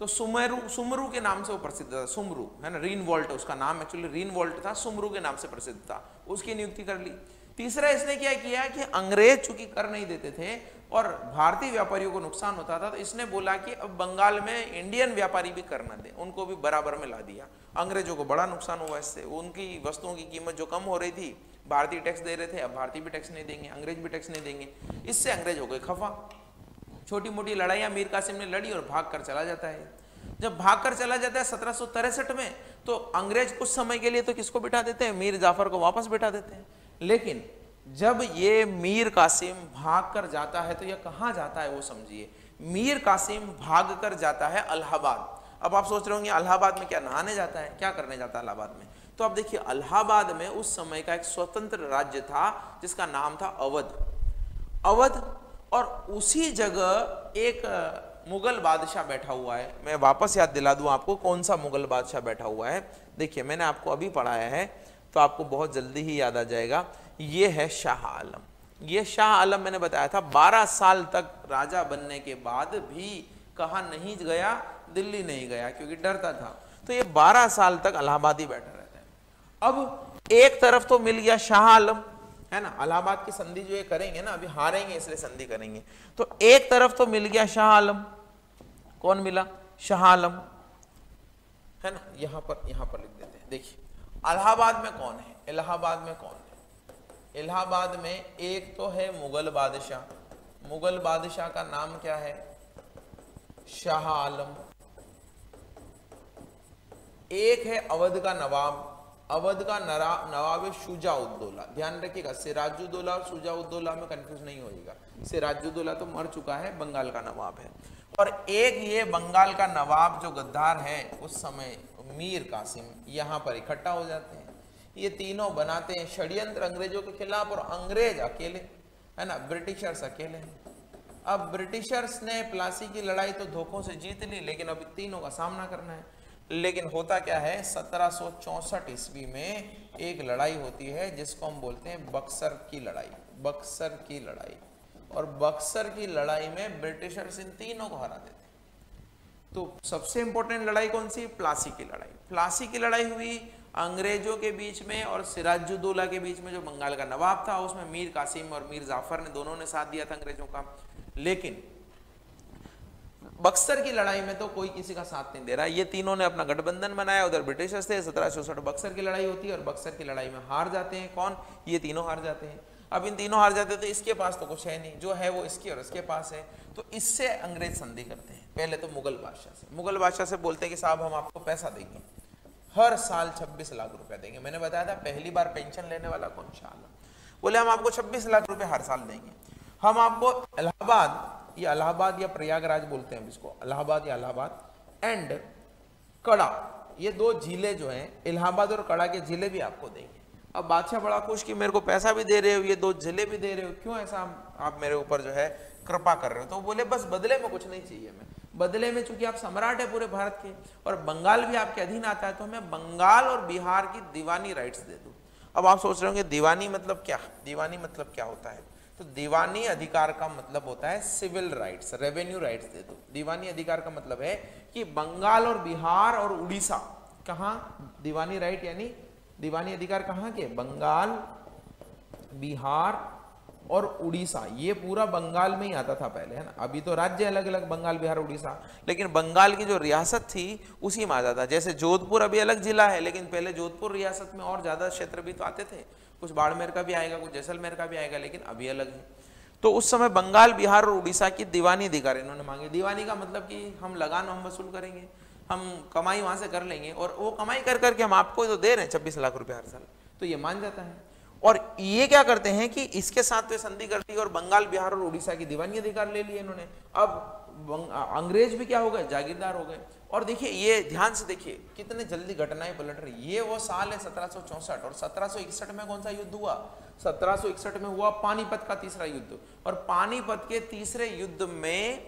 तो सुमरू के नाम से वो प्रसिद्ध था। सुमरू है ना, रीनवॉल्ट उसका नाम, एक्चुअली रीनवॉल्ट था, सुमरू के नाम से प्रसिद्ध था। उसकी नियुक्ति कर ली। तीसरा, इसने क्या किया कि अंग्रेज चूंकि कर नहीं देते थे और भारतीय व्यापारियों को नुकसान होता था, तो इसने बोला कि अब बंगाल में इंडियन व्यापारी भी कर न दे, उनको भी बराबर में ला दिया। अंग्रेजों को बड़ा नुकसान हुआ इससे। उनकी वस्तुओं की कीमत जो कम हो रही थी, भारतीय टैक्स दे रहे थे, अब भारतीय भी टैक्स नहीं देंगे, अंग्रेज भी टैक्स नहीं देंगे। इससे अंग्रेज हो गए खफा। छोटी मोटी लड़ाइयां मीर कासिम ने लड़ी और भाग कर चला जाता है। जब भाग कर चला जाता है 1763 में, तो अंग्रेज कुछ समय के लिए तो किसको बिठा देते हैं? मीर जाफर को वापस बिठा देते हैं। लेकिन जब ये मीर कासिम भाग कर जाता है तो यह कहां जाता है वो समझिए। मीर कासिम भाग कर जाता है इलाहाबाद। अब आप सोच रहे होंगे इलाहाबाद में क्या नहाने जाता है, क्या करने जाता है इलाहाबाद में? तो अब देखिए, इलाहाबाद में उस समय का एक स्वतंत्र राज्य था जिसका नाम था अवध। अवध, और उसी जगह एक मुगल बादशाह बैठा हुआ है। मैं वापस याद दिला दूं आपको कौन सा मुगल बादशाह बैठा हुआ है। देखिए, मैंने आपको अभी पढ़ाया है तो आपको बहुत जल्दी ही याद आ जाएगा। ये है शाह आलम। ये शाह आलम मैंने बताया था 12 साल तक राजा बनने के बाद भी कहा नहीं गया, दिल्ली नहीं गया क्योंकि डरता था। तो ये 12 साल तक इलाहाबाद ही बैठा रहता है। अब एक तरफ तो मिल गया शाह आलम, है ना, इलाहाबाद की संधि जो ये करेंगे ना, अभी हारेंगे इसलिए संधि करेंगे। तो एक तरफ तो मिल गया शाह आलम। कौन मिला? शाह आलम, है ना। यहां पर लिख देते हैं। देखिए, इलाहाबाद में कौन है? इलाहाबाद में कौन है? इलाहाबाद में एक तो है मुगल बादशाह। मुगल बादशाह का नाम क्या है? शाह आलम। एक है अवध का नवाब। अवध का नवाब है शुजाउद्दौला। ध्यान रखिएगा, सिराजुद्दौला और शुजाउद्दौला में कंफ्यूज नहीं होइएगा। सिराजुद्दौला तो मर चुका है, बंगाल का नवाब है। और एक ये बंगाल का नवाब जो गद्दार है, उस समय मीर कासिम यहाँ पर इकट्ठा हो जाते हैं। ये तीनों बनाते हैं षड्यंत्र अंग्रेजों के खिलाफ, और अंग्रेज अकेले, है ना, ब्रिटिशर्स अकेले हैं। अब ब्रिटिशर्स ने प्लासी की लड़ाई तो धोखों से जीत ली, लेकिन अब तीनों का सामना करना है। लेकिन होता क्या है, 1764 ईस्वी में एक लड़ाई होती है जिसको हम बोलते हैं बक्सर की लड़ाई। बक्सर की लड़ाई, और बक्सर की लड़ाई में ब्रिटिशर्स इन तीनों को हरा देते हैं। तो सबसे इंपॉर्टेंट लड़ाई कौन सी? प्लासी की लड़ाई। प्लासी की लड़ाई हुई अंग्रेजों के बीच में और सिराजुद्दौला के बीच में, जो बंगाल का नवाब था। उसमें मीर कासिम और मीर जाफर ने, दोनों ने साथ दिया था अंग्रेजों का। लेकिन बक्सर की लड़ाई में तो कोई किसी का साथ नहीं दे रहा। ये तीनों ने अपना गठबंधन बनाया, उधर ब्रिटिशर्स थे। 1764 बक्सर की लड़ाई होती है, और बक्सर की लड़ाई में हार जाते हैं। कौन? ये तीनों हार जाते हैं। अब इन तीनों हार जाते हैं तो इसके पास तो कुछ है नहीं, जो है वो इसकी और इसके पास है। तो इससे अंग्रेज संधि करते हैं। पहले तो मुगल बादशाह से, मुगल बादशाह से बोलते हैं कि साहब हम आपको पैसा देंगे, हर साल 26 लाख रुपया देंगे। मैंने बताया था पहली बार पेंशन लेने वाला कौन? शाह आलम। बोले हम आपको 26 लाख रुपए हर साल देंगे। हम आपको इलाहाबाद, या इलाहाबाद या प्रयागराज बोलते हैं इसको, इलाहाबाद या इलाहाबाद एंड कड़ा, ये दो झीलें जो हैं, इलाहाबाद और कड़ा के जिले भी आपको देंगे। अब बादशाह बड़ा खुश कि मेरे को पैसा भी दे रहे हो, ये दो जिले भी दे रहे हो, क्यों ऐसा आप मेरे ऊपर जो है कृपा कर रहे हो? तो बोले बस बदले में कुछ नहीं चाहिए, मैं बदले में, चूंकि आप सम्राट है पूरे भारत के और बंगाल भी आपके अधीन आता है, तो मैं बंगाल और बिहार की दीवानी राइट्स दे दूं। अब आप सोच रहे होंगे दीवानी मतलब क्या? दीवानी मतलब क्या होता है? तो दीवानी अधिकार का मतलब होता है सिविल राइट्स, रेवेन्यू राइट्स दे दो। दीवानी अधिकार का मतलब है कि बंगाल और बिहार और उड़ीसा, कहाँ दीवानी राइट, यानी दीवानी अधिकार कहाँ के? बंगाल, बिहार और उड़ीसा। ये पूरा बंगाल में ही आता था पहले, है ना। अभी तो राज्य अलग अलग, बंगाल, बिहार, उड़ीसा, लेकिन बंगाल की जो रियासत थी उसी में आता था। जैसे जोधपुर अभी अलग जिला है, लेकिन पहले जोधपुर रियासत में और ज्यादा क्षेत्र भी तो आते थे। कुछ बाड़मेर का भी आएगा, कुछ जैसलमेर का भी आएगा, लेकिन अभी अलग है। तो उस समय बंगाल, बिहार और उड़ीसा की दीवानी अधिकार इन्होंने मांगे। दीवानी का मतलब कि हम लगान हम वसूल करेंगे, हम कमाई वहां से कर लेंगे, और वो कमाई कर करके हम आपको तो दे रहे हैं 26 लाख रुपए हर साल। तो ये मान जाता है। और ये क्या करते हैं कि इसके साथ वे संधि कर दी और बंगाल, बिहार और उड़ीसा की दीवानी अधिकार ले लिए इन्होंने। अब अंग्रेज भी क्या हो गए? जागीरदार हो गए। और देखिए, ये ध्यान से देखिए कितने जल्दी घटनाएं पलट रही। ये वो साल है 1764, और 1761 में कौन सा युद्ध हुआ? 1761 में हुआ पानीपत का तीसरा युद्ध। और पानीपत के तीसरे युद्ध में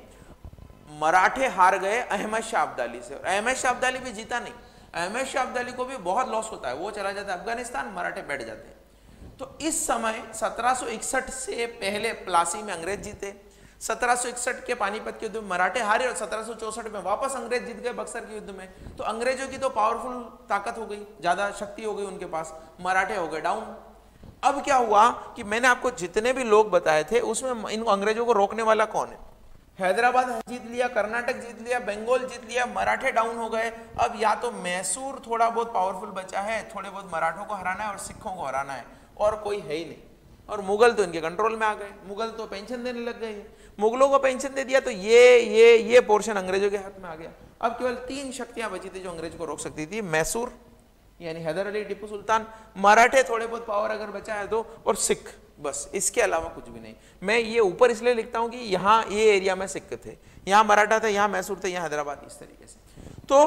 मराठे हार गए अहमद शाह अब्दाली से, और अहमद शाह अब्दाली भी जीता नहीं। अहमद शाह अब्दाली को भी बहुत लॉस होता है, वो चला जाता है अफगानिस्तान, मराठे बैठ जाते हैं। तो इस समय 1761 से पहले प्लासी में अंग्रेज जीते, 1761 के पानीपत के युद्ध में मराठे हारे, और 1764 में वापस अंग्रेज जीत गए बक्सर के युद्ध में। तो अंग्रेजों की तो पावरफुल ताकत हो गई, ज्यादा शक्ति हो गई उनके पास, मराठे हो गए डाउन। अब क्या हुआ कि मैंने आपको जितने भी लोग बताए थे उसमें इन अंग्रेजों को रोकने वाला कौन है? हैदराबाद जीत लिया, कर्नाटक जीत लिया, बंगाल जीत लिया, मराठे डाउन हो गए। अब या तो मैसूर थोड़ा बहुत पावरफुल बचा है, थोड़े बहुत मराठों को हराना है और सिखों को हराना है, और कोई है ही नहीं। और मुगल तो इनके कंट्रोल में आ गए, मुगल तो पेंशन देने लग गए। मुगलों को पेंशन दे दिया तो ये पोर्शन अंग्रेजों के हाथ में आ गया। अब केवल 3 शक्तियां बची थी जो अंग्रेज को रोक सकती थी, मैसूर यानी हैदर अली, टीपू सुल्तान, मराठे थोड़े बहुत पावर अगर बचा है तो, और सिख, बस इसके अलावा कुछ भी नहीं। मैं ये ऊपर इसलिए लिखता हूं कि यहाँ ये एरिया में सिख थे, यहाँ मराठा थे, यहाँ मैसूर थे, यहाँ हैदराबाद, इस तरीके से। तो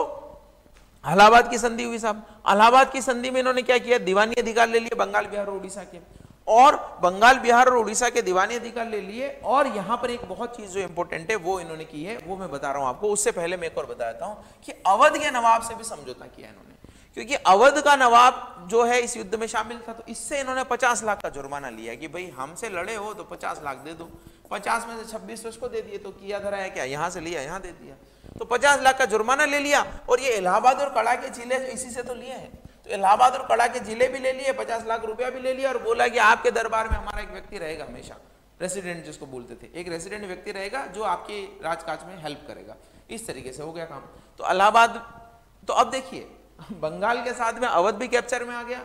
इलाहाबाद की संधि हुई साहब। इलाहाबाद की संधि में इन्होंने क्या किया? दीवानी अधिकार ले लिए बंगाल, बिहार और उड़ीसा के, और बंगाल, बिहार और उड़ीसा के दीवानी अधिकार ले लिए। और यहां पर एक बहुत चीज जो इंपॉर्टेंट है वो इन्होंने की है, वो मैं बता रहा हूं आपको। उससे पहले मैं एक और बता देता हूं कि अवध के नवाब से भी समझौता किया इन्होंने, क्योंकि अवध का नवाब जो है इस युद्ध में शामिल था। तो इससे इन्होंने 50 लाख का जुर्माना लिया कि भाई हमसे लड़े हो तो 50 लाख दे दो। 50 में से 26 उसको दे दिए, तो किया धरा है क्या, यहां से लिया यहां दे दिया, तो 50 लाख का जुर्माना ले लिया। और ये इलाहाबाद और कड़ा के जिले इसी से तो लिए हैं, तो इलाहाबाद और कड़ा के जिले भी ले लिए, 50 लाख रुपया भी ले लिया, और बोला कि आपके दरबार में हमारा एक व्यक्ति रहेगा हमेशा, रेसिडेंट जिसको बोलते थे, एक रेसिडेंट व्यक्ति रहेगा जो आपके राजकाज में हेल्प करेगा। इस तरीके से हो गया काम। तो इलाहाबाद, तो अब देखिए बंगाल के साथ में अवध भी कैप्चर में आ गया,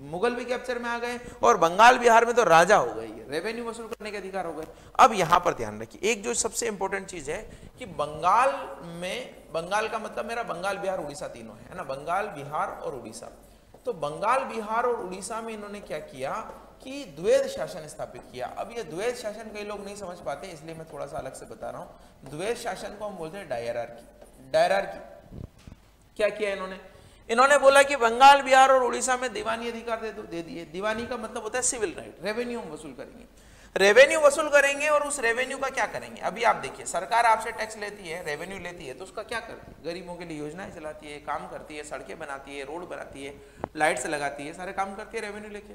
मुगल भी कैप्चर में आ गए, और बंगाल, बिहार में तो राजा हो गए, रेवेन्यू वसूल करने के अधिकार हो गए। अब यहां पर ध्यान रखिए, एक जो सबसे इंपॉर्टेंट चीज है कि बंगाल में, बंगाल का मतलब मेरा बंगाल, बिहार, उड़ीसा तीनों है ना, बंगाल, बिहार और उड़ीसा। तो बंगाल, बिहार और उड़ीसा में इन्होंने क्या किया कि द्वैध शासन स्थापित किया। अब ये द्वैध शासन कई लोग नहीं समझ पाते, इसलिए मैं थोड़ा सा अलग से बता रहा हूं। द्वैध शासन को हम बोलते हैं डायरार्की। डायरार्की क्या किया इन्होंने इन्होंने बोला कि बंगाल, बिहार और उड़ीसा में दीवानी अधिकार दे दिए। दीवानी का मतलब होता है सिविल राइट, रेवेन्यू हम वसूल करेंगे। रेवेन्यू वसूल करेंगे और उस रेवेन्यू का क्या करेंगे? अभी आप देखिए, सरकार आपसे टैक्स लेती है, रेवेन्यू लेती है, तो उसका क्या करती है? गरीबों के लिए योजनाएं चलाती है, काम करती है, सड़कें बनाती है, रोड बनाती है, लाइट्स लगाती है, सारे काम करती है रेवेन्यू लेके।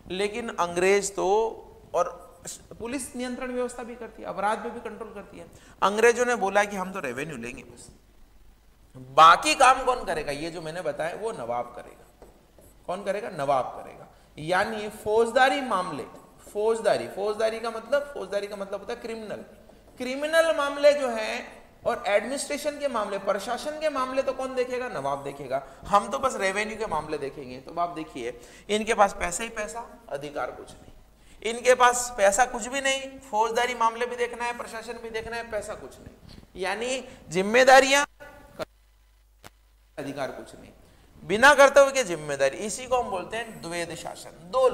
लेकिन अंग्रेज तो, और पुलिस नियंत्रण व्यवस्था भी करती है, अपराध पे भी कंट्रोल करती है। अंग्रेजों ने बोला कि हम तो रेवेन्यू लेंगे बस, बाकी काम कौन करेगा? ये जो मैंने बताया वो नवाब करेगा। कौन करेगा? नवाब करेगा। यानी फौजदारी मामले, फौजदारी का मतलब होता है क्रिमिनल मामले जो है, और एडमिनिस्ट्रेशन के मामले, प्रशासन के मामले तो कौन देखेगा? नवाब देखेगा। हम तो बस रेवेन्यू के मामले देखेंगे। तो आप देखिए, इनके पास पैसा ही पैसा, अधिकार कुछ नहीं। इनके पास पैसा कुछ भी नहीं, फौजदारी मामले भी देखना है, प्रशासन भी देखना है, पैसा कुछ नहीं। यानी जिम्मेदारियां, अधिकार कुछ नहीं, बिना कर्तव्य के जिम्मेदारी। इसी को हम बोलते हैं द्वैध शासन। दो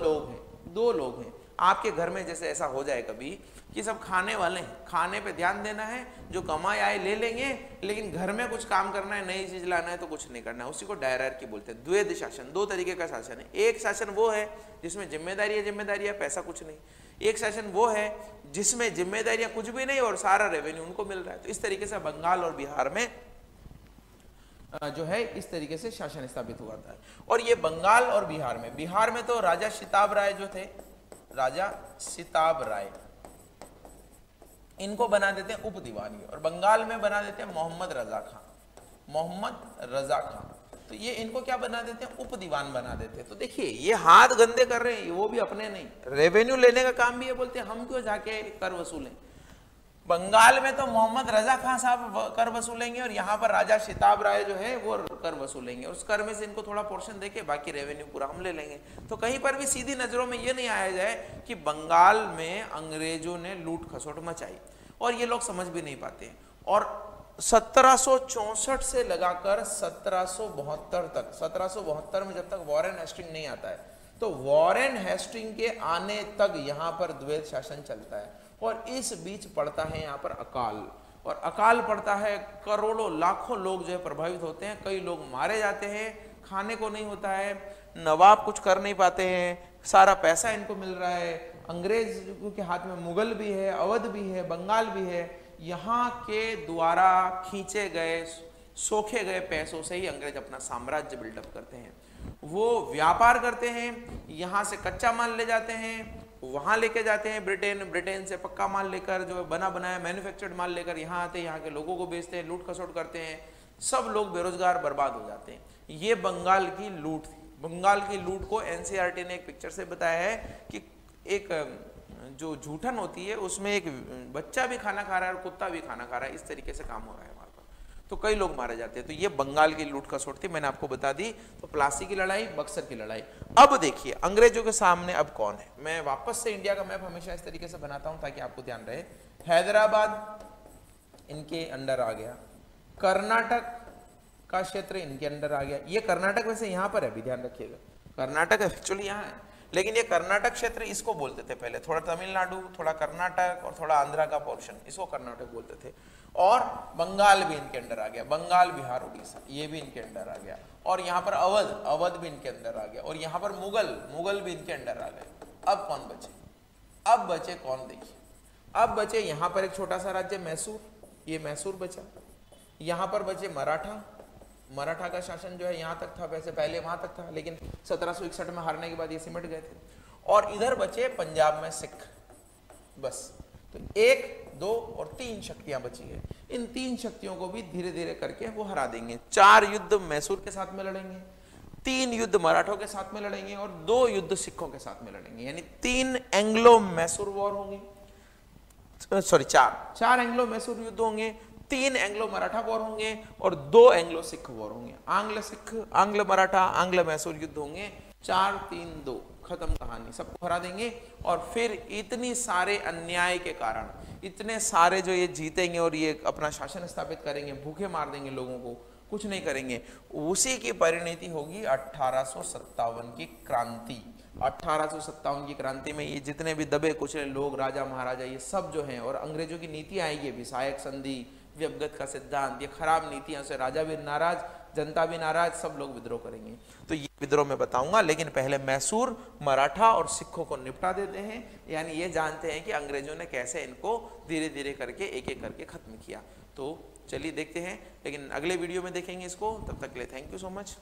लोग हैं आपके घर में, जैसे ऐसा हो जाए कभी कि सब खाने वाले हैं, खाने पे ध्यान देना है, जो कमाई आए ले लेंगे, लेकिन घर में कुछ काम करना है, नई चीज लाना है तो कुछ नहीं करना है। उसी को डायरार्की बोलते हैं, द्वैध शासन। दो तरीके का शासन है। एक शासन वो है जिसमें जिम्मेदारी है, पैसा कुछ नहीं। एक शासन वो है जिसमें जिम्मेदारियां कुछ भी नहीं और सारा रेवेन्यू उनको मिल रहा है। तो इस तरीके से बंगाल और बिहार में जो है इस तरीके से शासन स्थापित हुआ था। और ये बंगाल और बिहार में तो राजा सिताब राय जो थे, राजा सिताब राय, इनको बना देते हैं उप दीवानी, और बंगाल में बना देते हैं मोहम्मद रजा खां। तो ये इनको क्या बना देते हैं? उप दीवान बना देते हैं। तो देखिए, ये हाथ गंदे कर रहे हैं, वो भी अपने नहीं, रेवेन्यू लेने का काम भी ये बोलते हैं हम क्यों जाके कर वसूलें। बंगाल में तो मोहम्मद रजा खां साहब कर वसूलेंगे, और यहाँ पर राजा सिताब राय जो है वो कर वसूलेंगे। उस कर में से इनको थोड़ा पोर्शन देके बाकी रेवेन्यू पूरा हम ले लेंगे। तो कहीं पर भी सीधी नजरों में ये नहीं आया जाए कि बंगाल में अंग्रेजों ने लूट खसोट मचाई, और ये लोग समझ भी नहीं पाते। और 1764 से लगाकर 1772 तक, 1772 में जब तक वॉरेन हेस्टिंग नहीं आता है, तो वॉरेन हेस्टिंग के आने तक यहाँ पर द्वैध शासन चलता है। और इस बीच पड़ता है यहाँ पर अकाल, और अकाल पड़ता है, करोड़ों लाखों लोग जो है प्रभावित होते हैं, कई लोग मारे जाते हैं, खाने को नहीं होता है, नवाब कुछ कर नहीं पाते हैं, सारा पैसा इनको मिल रहा है, अंग्रेज के हाथ में मुगल भी है, अवध भी है, बंगाल भी है। यहाँ के द्वारा खींचे गए, सोखे गए पैसों से ही अंग्रेज अपना साम्राज्य बिल्डअप करते हैं। वो व्यापार करते हैं, यहाँ से कच्चा माल ले जाते हैं, वहां लेके जाते हैं ब्रिटेन से पक्का माल लेकर, जो बना बनाया मैन्युफैक्चर्ड माल लेकर यहाँ आते हैं, यहाँ के लोगों को बेचते हैं, लूट खसोट करते हैं, सब लोग बेरोजगार बर्बाद हो जाते हैं। ये बंगाल की लूट थी। बंगाल की लूट को एनसीईआरटी ने एक पिक्चर से बताया है कि एक जो जूठन होती है उसमें एक बच्चा भी खाना खा रहा है और कुत्ता भी खाना खा रहा है, इस तरीके से काम हो रहा है वहां पर। तो कई लोग मारे जाते हैं। तो ये बंगाल की लूट खसोट थी, मैंने आपको बता दी। तो प्लासी की लड़ाई, बक्सर की लड़ाई। अब देखिए अंग्रेजों के सामने अब कौन है। मैं वापस से इंडिया का मैप हमेशा इस तरीके से बनाता हूं ताकि आपको ध्यान रहे। हैदराबाद इनके अंडर आ गया, कर्नाटक का क्षेत्र इनके अंडर आ गया। ये कर्नाटक वैसे यहाँ पर है, भी ध्यान रखिएगा, कर्नाटक एक्चुअली यहाँ है, लेकिन ये कर्नाटक क्षेत्र इसको बोलते थे पहले, थोड़ा तमिलनाडु, थोड़ा कर्नाटक और थोड़ा आंध्रा का पोर्शन, इसको कर्नाटक बोलते थे। और बंगाल भी इनके अंडर आ गया, बंगाल, बिहार, उड़ीसा, ये भी इनके अंडर आ गया। और यहाँ पर अवध भी इनके अंदर आ गया। और यहाँ पर मुगल भी इनके अंडर आ गए। अब कौन बचे? अब बचे कौन? देखिए, अब बचे यहाँ पर एक छोटा सा राज्य मैसूर, ये मैसूर बचा। यहाँ पर बचे मराठा का शासन जो है यहाँ तक था, वैसे पहले वहां तक था, लेकिन 1761 में हारने के बाद ये सिमट गए थे। और इधर बचे पंजाब में सिख, बस। तो 1, 2 और 3 शक्तियां बची है। इन 3 शक्तियों को भी धीरे धीरे करके वो हरा देंगे। 4 युद्ध मैसूर के साथ में लड़ेंगे, 3 युद्ध मराठों के साथ में लड़ेंगे और 2 युद्ध सिखों के साथ में लड़ेंगे। यानी 3 एंग्लो मैसूर वॉर होंगे, सॉरी 4 एंग्लो मैसूर युद्ध होंगे, 3 एंग्लो मराठा वॉर होंगे और 2 एंग्लो सिख वॉर होंगे। आंग्ल सिख, आंग्ल मराठा, आंग्ल मैसूर युद्ध होंगे। 4, 3, 2, खत्म कहानी, सबको हरा देंगे। और फिर इतनी सारे अन्याय के कारण, इतने सारे जो ये जीतेंगे और ये अपना शासन स्थापित करेंगे, भूखे मार देंगे लोगों को, कुछ नहीं करेंगे, उसी की परिणति होगी 1857 की क्रांति। 1857 की क्रांति में ये जितने भी दबे कुचले लोग, राजा महाराजा, ये सब जो हैं, और अंग्रेजों की नीति आएगी, विसायक संधि, व्यवगत का सिद्धांत, ये खराब नीतियां से राजा भी नाराज, जनता भी नाराज, सब लोग विद्रोह करेंगे। तो ये विद्रोह मैं बताऊंगा, लेकिन पहले मैसूर, मराठा और सिखों को निपटा देते हैं, यानी ये जानते हैं कि अंग्रेजों ने कैसे इनको धीरे धीरे करके एक एक करके खत्म किया। तो चलिए देखते हैं, लेकिन अगले वीडियो में देखेंगे इसको। तब तक के लिए थैंक यू सो मच।